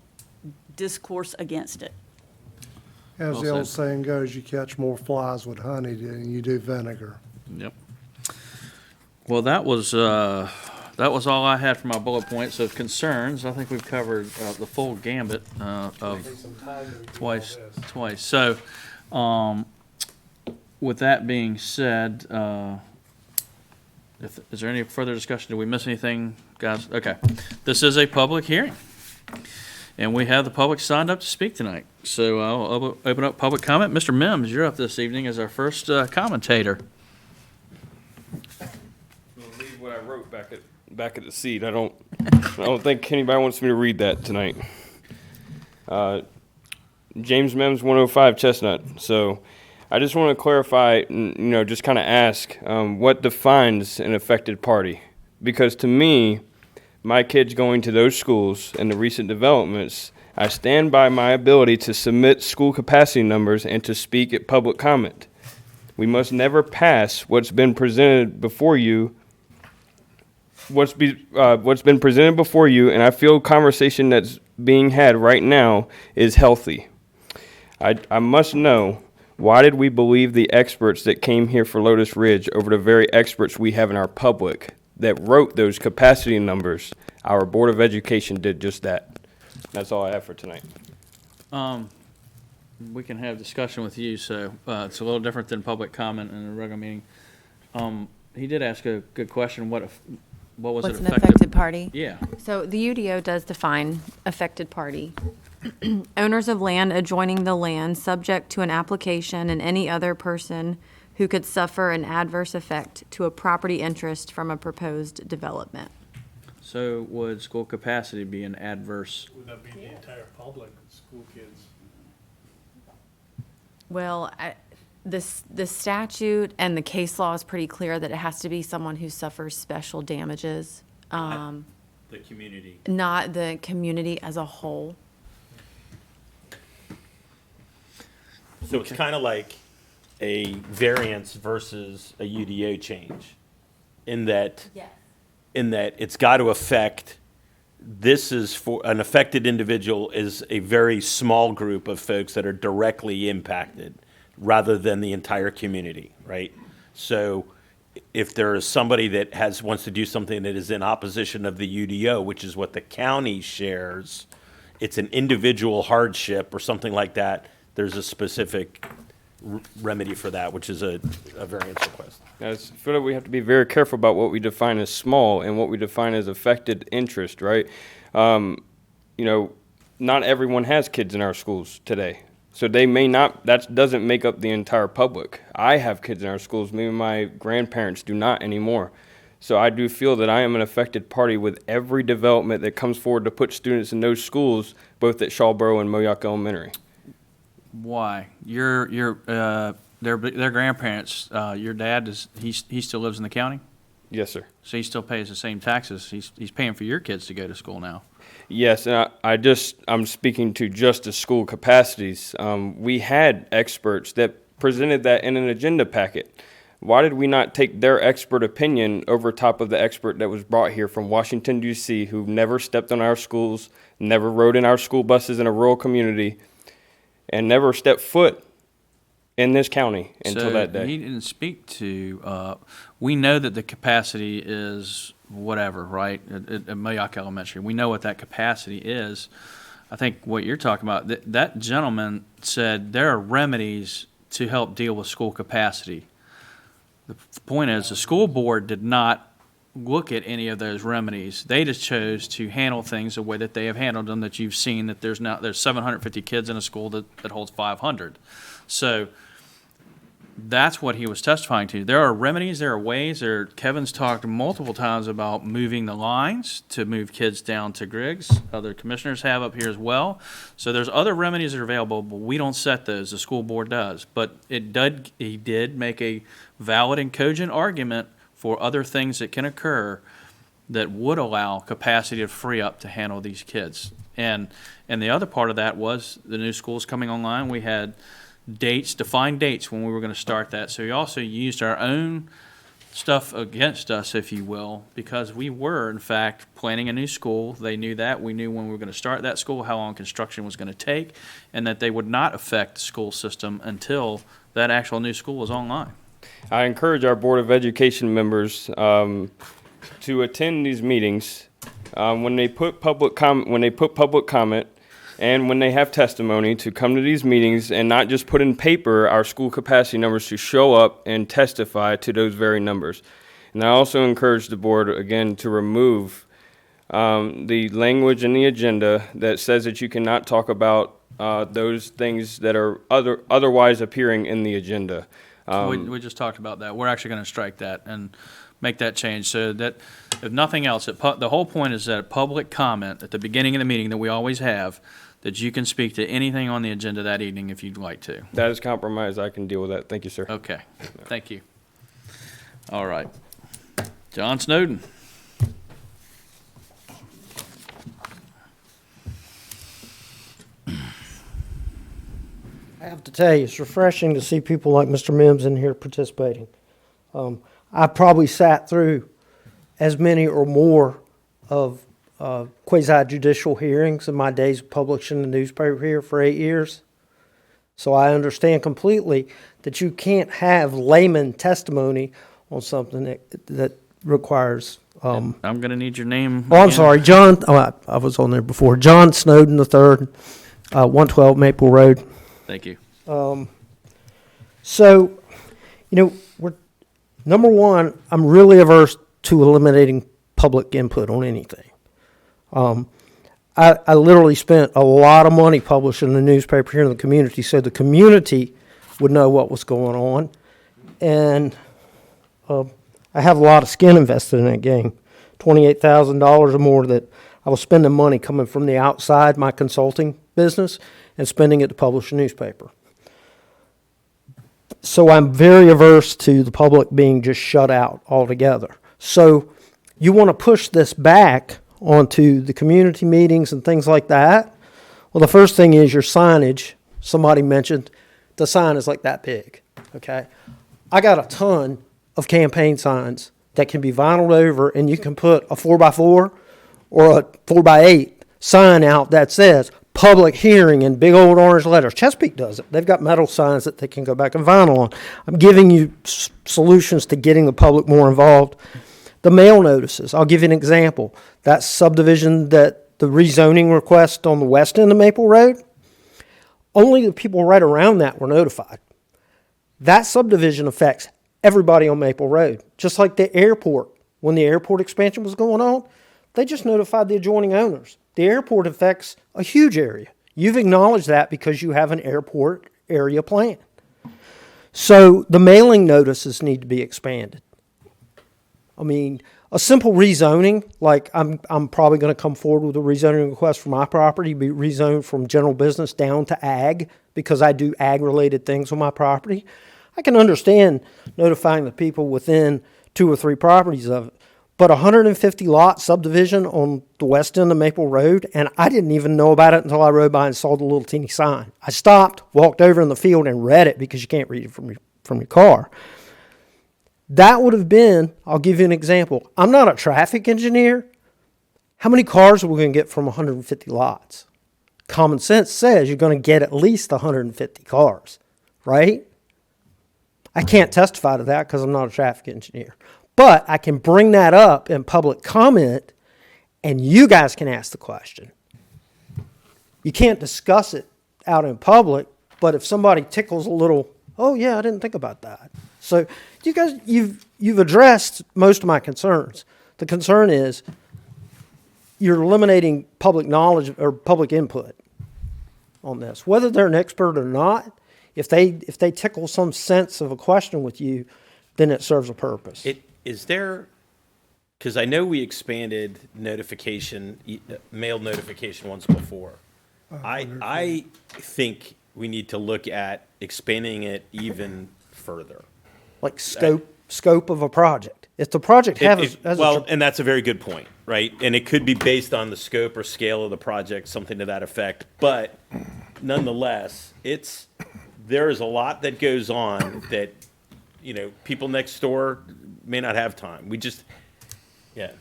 discourse against it. As Well the old said. saying goes, you catch more flies with honey than you do vinegar. Yep. Well, that was all I had for my bullet points of concerns. I think we've covered the full gambit of twice. So, with that being said, is there any further discussion? Did we miss anything, guys? Okay. This is a public hearing, and we have the public signed up to speak tonight. So I'll open up public comment. Mr. Mims, you're up this evening as our first commentator. I'll read what I wrote back at the seat. I don't think anybody wants me to read that tonight. James Mims, 105 Chestnut. So I just want to clarify, just kind of ask what defines an affected party? Because to me, my kids going to those schools and the recent developments, I stand by my ability to submit school capacity numbers and to speak at public comment. We must never pass what's been presented before you. What's been presented before you, and I feel conversation that's being had right now is healthy. I must know, why did we believe the experts that came here for Lotus Ridge over the very experts we have in our public that wrote those capacity numbers? Our Board of Education did just that. That's all I have for tonight. We can have discussion with you, so it's a little different than public comment in a regular meeting. He did ask a good question. What was What's it an affected party? Yeah. So the UDO does define affected party. Owners of land adjoining the land subject to an application and any other person who could suffer an adverse effect to a property interest from a proposed development. So would school capacity be an adverse? Would that be the entire public, school kids? Well, the statute and the case law is pretty clear that it has to be someone who suffers special damages, The community. not the community as a whole. So it's kind of like a variance versus a UDO change, in that it's got to affect, this is for, an affected individual is a very small group of folks that are directly impacted rather than the entire community, right? So if there is somebody that wants to do something that is in opposition of the UDO, which is what the county shares, it's an individual hardship or something like that, there's a specific remedy for that, which is a variance request. I feel like we have to be very careful about what we define as small and what we define as affected interest, right? Not everyone has kids in our schools today. So they may not, that doesn't make up the entire public. I have kids in our schools, maybe my grandparents do not anymore. So I do feel that I am an affected party with every development that comes forward to put students in those schools, both at Shawboro and Moyock Elementary. Why? Their grandparents, your dad, he still lives in the county? Yes, sir. So he still pays the same taxes. He's paying for your kids to go to school now. Yes, and I'm speaking to just the school capacities. We had experts that presented that in an agenda packet. Why did we not take their expert opinion over top of the expert that was brought here from Washington, D.C., who never stepped on our schools, never rode in our school buses in a rural community, and never stepped foot in this county until So that day. he didn't speak to, we know that the capacity is whatever, right? At Mayock Elementary. We know what that capacity is. I think what you're talking about, that gentleman said there are remedies to help deal with school capacity. The point is, the school board did not look at any of those remedies. They just chose to handle things the way that they have handled them, that you've seen that there's 750 kids in a school that holds 500. So that's what he was testifying to. There are remedies, there are ways. Kevin's talked multiple times about moving the lines to move kids down to Griggs. Other commissioners have up here as well. So there's other remedies that are available, but we don't set those. The school board does. But he did make a valid and cogent argument for other things that can occur that would allow capacity to free up to handle these kids. And the other part of that was the new schools coming online. We had defined dates when we were going to start that. So we also used our own stuff against us, if you will, because we were, in fact, planning a new school. They knew that. We knew when we were going to start that school, how long construction was going to take, and that they would not affect the school system until that actual new school was online. I encourage our Board of Education members to attend these meetings when they put public comment and when they have testimony, to come to these meetings and not just put in paper our school capacity numbers, to show up and testify to those very numbers. And I also encourage the board, again, to remove the language in the agenda that says that you cannot talk about those things that are otherwise appearing in the agenda. We just talked about that. We're actually going to strike that and make that change so that, if nothing else, the whole point is that a public comment at the beginning of the meeting that we always have, that you can speak to anything on the agenda that evening if you'd like to. That is compromise. I can deal with that. Thank you, sir. Okay, thank you. All right. John Snowden. I have to tell you, it's refreshing to see people like Mr. Mims in here participating. I probably sat through as many or more of quasi-judicial hearings in my days of publishing the newspaper here for 8 years. So I understand completely that you can't have layman testimony on something that requires. I'm going to need your name. Oh, I'm again. sorry, John. Oh, I was on there before. John Snowden III, 112 Maple Road. Thank you. So, we're number one. I'm really averse to eliminating public input on anything. I literally spent a lot of money publishing the newspaper here in the community so the community would know what was going on. And I have a lot of skin invested in that game, $28,000 or more that I was spending money coming from the outside, my consulting business, and spending it to publish a newspaper. So I'm very averse to the public being just shut out altogether. So you want to push this back onto the community meetings and things like that. Well, the first thing is your signage. Somebody mentioned the sign is like that big, okay? I got a ton of campaign signs that can be vinyled over, and you can put a 4x4 or a 4x8 sign out that says public hearing in big old orange letters. Chesapeake does it. They've got metal signs that they can go back and vinyl on. I'm giving you solutions to getting the public more involved. The mail notices. I'll give you an example. That subdivision, that the rezoning request on the west end of Maple Road, only the people right around that were notified. That subdivision affects everybody on Maple Road. Just like the airport. When the airport expansion was going on, they just notified the adjoining owners. The airport affects a huge area. You've acknowledged that because you have an airport area plan. So the mailing notices need to be expanded. I mean, a simple rezoning, like I'm probably going to come forward with a rezoning request for my property, be rezoned from general business down to ag, because I do ag-related things on my property. I can understand notifying the people within 2 or 3 properties of it. But 150 lot subdivision on the west end of Maple Road, and I didn't even know about it until I rode by and saw the little teeny sign. I stopped, walked over in the field, and read it because you can't read it from your car. That would have been, I'll give you an example. I'm not a traffic engineer. How many cars are we going to get from 150 lots? Common sense says you're going to get at least 150 cars, right? I can't testify to that because I'm not a traffic engineer. But I can bring that up in public comment, and you guys can ask the question. You can't discuss it out in public, but if somebody tickles a little, oh yeah, I didn't think about that. So you guys, you've addressed most of my concerns. The concern is you're eliminating public knowledge or public input on this, whether they're an expert or not. If they tickle some sense of a question with you, then it serves a purpose. Is there, because I know we expanded mail notification once before. I think we need to look at expanding it even further. Like scope of a project. If the project has And that's a very good point, right? And it could be based on the scope or scale of the project, something to that effect. But nonetheless, there is a lot that goes on that, people next door may not have time. Yeah.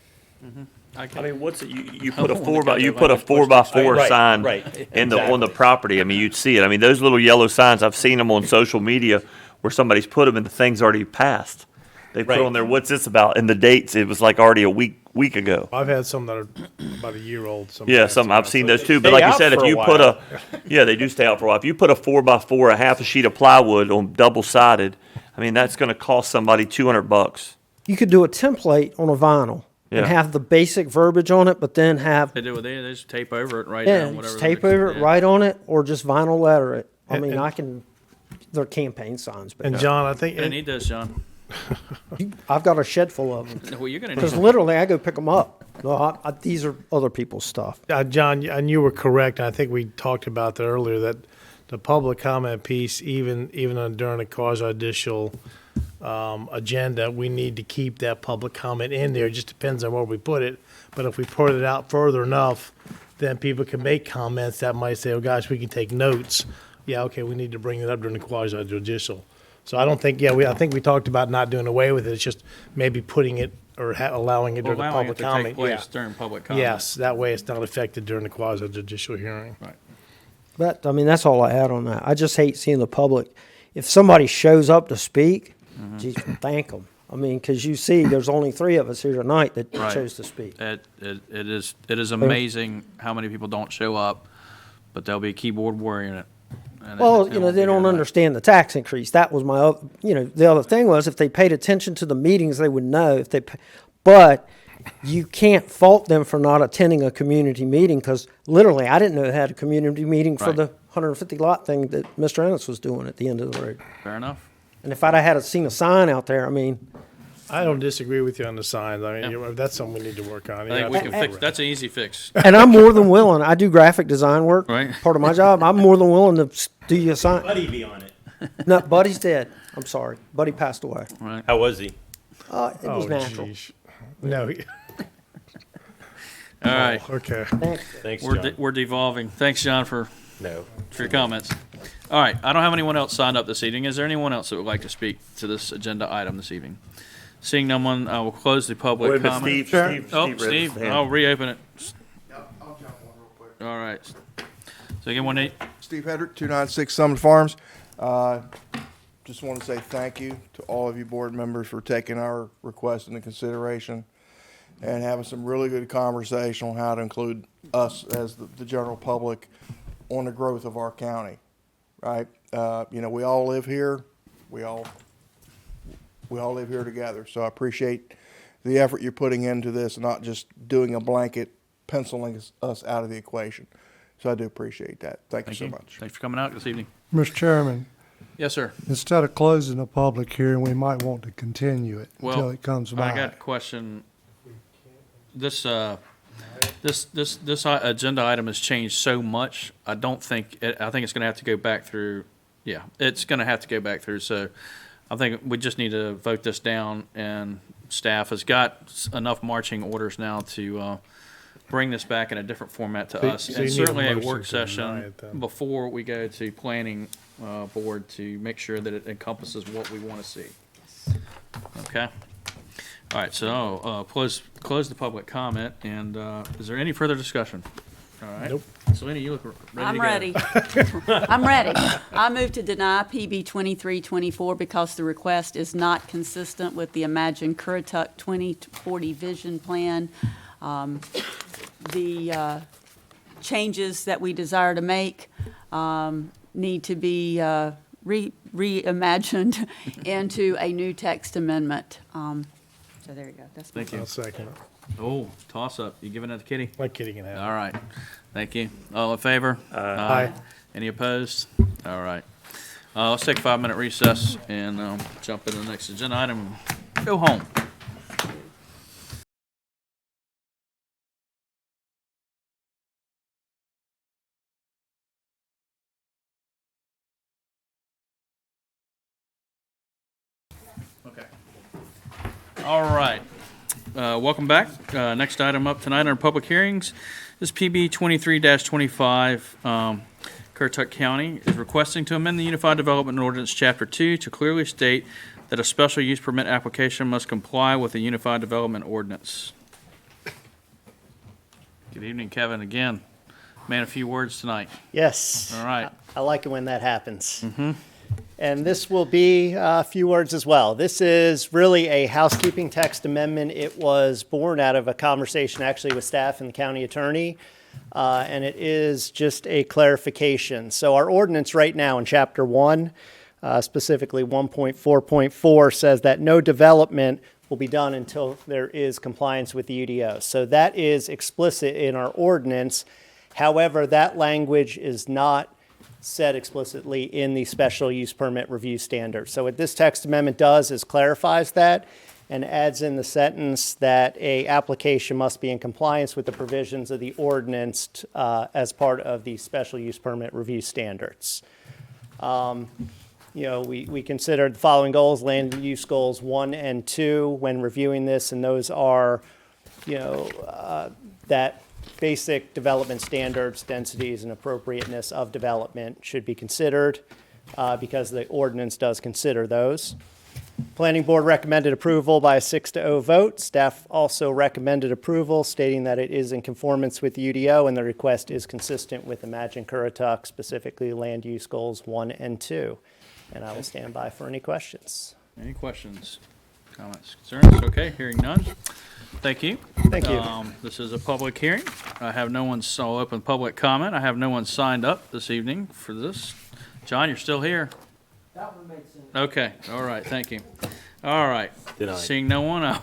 I mean, what's it, you put a 4x4 Right, sign right, on the exactly. property. I mean, you'd see it. I mean, those little yellow signs, I've seen them on social media where somebody's put them and the thing's already passed. They put Right. on there, what's this about? And the dates, it was like already a week ago. I've had some that are about a year old. Yeah, I've seen those too. But Stay like you out said, if for a you while. yeah, they do stay out for a while. If you put a 4x4, a half a sheet of plywood on double sided, I mean, that's going to cost somebody $200. you could do a template on a vinyl Yeah. and have the basic verbiage on it, but then have They do it there, they just tape over it, write yeah, down whatever. just tape they're- over it, yeah. write on it, or just vinyl letter it. I And- mean, and- they're campaign signs, but And John, I think, You're gonna need those, John. I've got a shed full of them. Well, you're gonna need Because them. literally, I go pick them up. No, these are other people's stuff. John, and you were correct, and I think we talked about that earlier, that the public comment piece, even during a quasi-judicial agenda, we need to keep that public comment in there. It just depends on where we put it. But if we put it out further enough, then people can make comments that might say, oh gosh, we can take notes. Yeah, okay, we need to bring it up during the quasi-judicial. So I don't think, I think we talked about not doing away with it. It's just maybe putting it or allowing it during the Allowing it public to comment. take place Yeah. during public comment. Yes, that way it's not affected during the quasi-judicial hearing. Right. But, I mean, that's all I had on that. I just hate seeing the public. If somebody shows up to speak, geez, thank them. I mean, because you see, there's only 3 of us here tonight that Right. chose to speak. It is amazing how many people don't show up, but there'll be a keyboard warrior in it. And Well, it won't they be don't good. understand the tax increase. That was my, the other thing was if they paid attention to the meetings, they would know if they, but you can't fault them for not attending a community meeting because literally I didn't know they had a community meeting for Right. the 150 lot thing that Mr. Ennis was doing at the end of the road. Fair enough. And if I'd have had seen a sign out there, I mean, I don't disagree with you on the signs. I mean, Yeah. that's something we need to work on. I think we can fix, that's an easy fix. and I'm more than willing. I do graphic design work, Right. part of my job. I'm more than willing to do you a sign. Buddy be on it. No, Buddy's dead. I'm sorry. Buddy passed away. Right. How was he? It was natural. Geez. No. All right. Okay. Thanks. Thanks, We're, John. we're devolving. Thanks, John, for No. your comments. All right, I don't have anyone else signed up this evening. Is there anyone else that would like to speak to this agenda item this evening? Seeing no one, I will close the public Wait a minute, comment. Steve Oh, raised his Steve, hand. I'll reopen it. I'll jump on real quick. All right. So again, 1-8, Steve Hedrick, 296 Summit Farms. Just want to say thank you to all of you board members for taking our request into consideration and having some really good conversation on how to include us as the general public on the growth of our county, right? We all live here. We all live here together. So I appreciate the effort you're putting into this and not just doing a blanket penciling us out of the equation. So I do appreciate that. Thank you so much. Thanks for coming out this evening. Mr. Chairman, Yes, sir. instead of closing the public hearing, we might want to continue it until Well, it comes I back. got a question. This agenda item has changed so much. I think it's gonna have to go back through. Yeah, it's gonna have to go back through. So I think we just need to vote this down, and staff has got enough marching orders now to bring this back in a different format to us. so you And need a certainly a motion work to deny session it then. before we go to planning board to make sure that it encompasses what we want to see. Okay? All right, so close the public comment, and is there any further discussion? All right. Nope. Selena, you look ready to go. I'm ready. I'm ready. I move to deny PB 2324 because the request is not consistent with the Imagine Currituck 2040 vision plan. The changes that we desire to make need to be reimagined into a new text amendment. So there you go. That's my Thank you. I'll second it. Oh, toss up. You giving that to Kitty? Like Kitty can have it. All right. Thank you. All in favor? Aye. Any opposed? All right. Let's take a 5-minute recess and jump into the next agenda item. Go home. Okay. All right. Welcome back. Next item up tonight under public hearings is PB 23-25. Currituck County is requesting to amend the Unified Development Ordinance Chapter 2 to clearly state that a special use permit application must comply with the Unified Development Ordinance. Good evening, Kevin, again. Man, a few words tonight. Yes. All right. I like it when that happens. And this will be a few words as well. This is really a housekeeping text amendment. It was born out of a conversation actually with staff and the county attorney, and it is just a clarification. So our ordinance right now in Chapter 1, specifically 1.4.4, says that no development will be done until there is compliance with the UDO. So that is explicit in our ordinance. However, that language is not said explicitly in the special use permit review standard. So what this text amendment does is clarifies that and adds in the sentence that a application must be in compliance with the provisions of the ordinance as part of the special use permit review standards. We considered the following goals, land use goals 1 and 2 when reviewing this, and those are, that basic development standards, densities, and appropriateness of development should be considered because the ordinance does consider those. Planning Board recommended approval by a 6-0 vote. Staff also recommended approval, stating that it is in conformance with the UDO and the request is consistent with Imagine Currituck, specifically land use goals 1 and 2. And I will stand by for any questions. Any questions, comments, concerns? Okay, hearing none. Thank you. Thank you. This is a public hearing. I have no one, so I'll open public comment. I have no one signed up this evening for this. John, you're still here? That one made sense. Okay, all right, thank you. All right. Denied. Seeing no one, I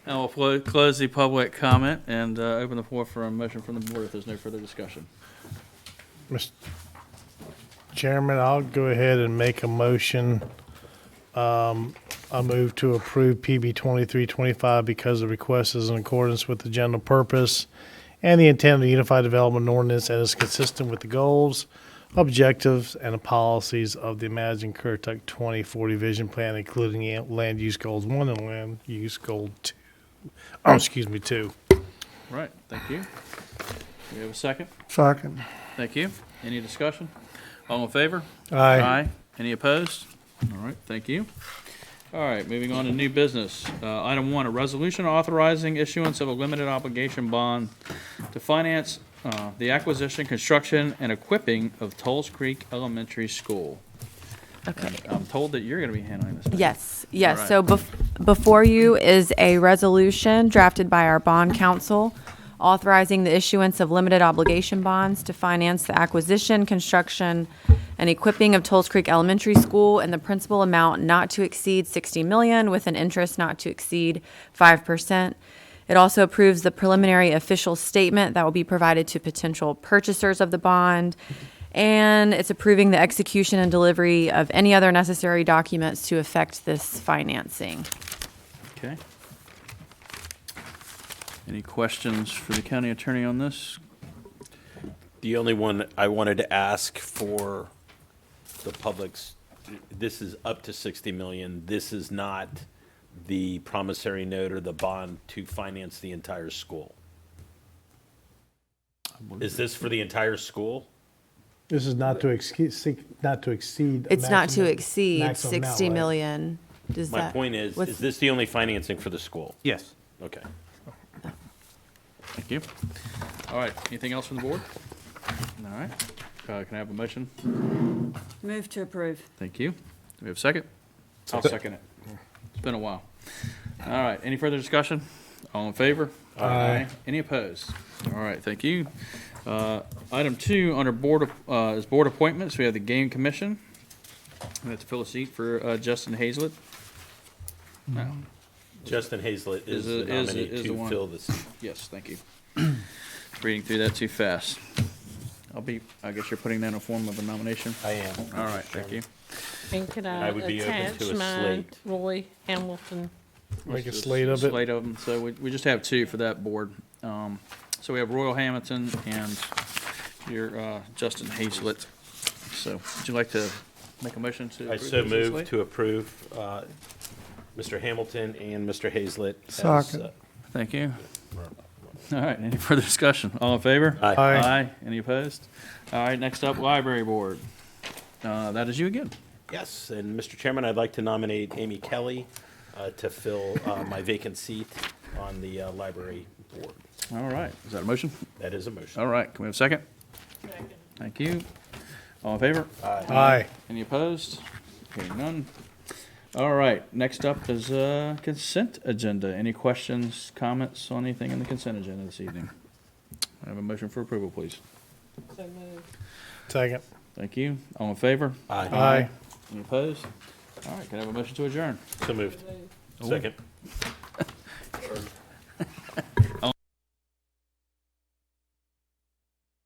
will close the public comment and open the floor for a motion from the board if there's no further discussion. Mr. Chairman, I'll go ahead and make a motion. I move to approve PB 2325 because the request is in accordance with the general purpose and the intent of the Unified Development Ordinance and is consistent with the goals, objectives, and the policies of the Imagine Currituck 2040 Vision Plan, including land use goals 1 and land use goal 2. 2. Right, thank you. Do we have a second? Second. Thank you. Any discussion? All in favor? Aye. Any opposed? All right, thank you. All right, moving on to new business. Item 1, a resolution authorizing issuance of a limited obligation bond to finance the acquisition, construction, and equipping of Tolls Creek Elementary School. Okay. And I'm told that you're going to be handling this. Yes. All right. So before you is a resolution drafted by our bond counsel authorizing the issuance of limited obligation bonds to finance the acquisition, construction, and equipping of Tolls Creek Elementary School in the principal amount not to exceed $60 million with an interest not to exceed 5%. It also approves the preliminary official statement that will be provided to potential purchasers of the bond. And it's approving the execution and delivery of any other necessary documents to effect this financing. Okay. Any questions for the county attorney on this? The only one I wanted to ask for the public's, this is up to 60 million. This is not the promissory note or the bond to finance the entire school. Is this for the entire school? This is not to exceed. It's not to maximum- exceed maximum amount, 60 right? million. Does My that? point is what's- this the only financing for the school? Yes. Okay. Thank you. All right, anything else from the board? All right, can I have a motion? Move to approve. Thank you. Do we have a second? I'll second it. It's been a while. All right, any further discussion? All in favor? Aye. Any opposed? All right, thank you. Item 2 under is board appointments. We have the game commission. We have to fill a seat for Justin Hazlett. No. Justin Hazlett is the Is nominee the to one. fill the seat. Yes, thank you. Reading through that too fast. I guess you're putting that in a form of a nomination? I am. All right, thank you. And could I I would be open attach to a mine, slate. Roy Hamilton? Make a Just slate of it. Slate of them. So we just have 2 for that board. So we have Royal Hamilton and your Justin Hazlett. So would you like to make a motion to? I approve so this move slate? to approve Mr. Hamilton and Mr. Hazlett. as, Second. Thank you. All right, any further discussion? All in favor? Aye. Aye. Any opposed? All right, next up, library board. That is you again. Yes, and Mr. Chairman, I'd like to nominate Amy Kelly to fill my vacant seat on the library board. All right, is that a motion? That is a motion. All right, can we have a second? Second. Thank you. All in favor? Aye. Any opposed? Hearing none. All right, next up is consent agenda. Any questions, comments on anything in the consent agenda this evening? I have a motion for approval, please. So moved. Second. Thank you. All in favor? Aye. Aye. Any opposed? All right, can I have a motion to adjourn? So moved. Moved. Second.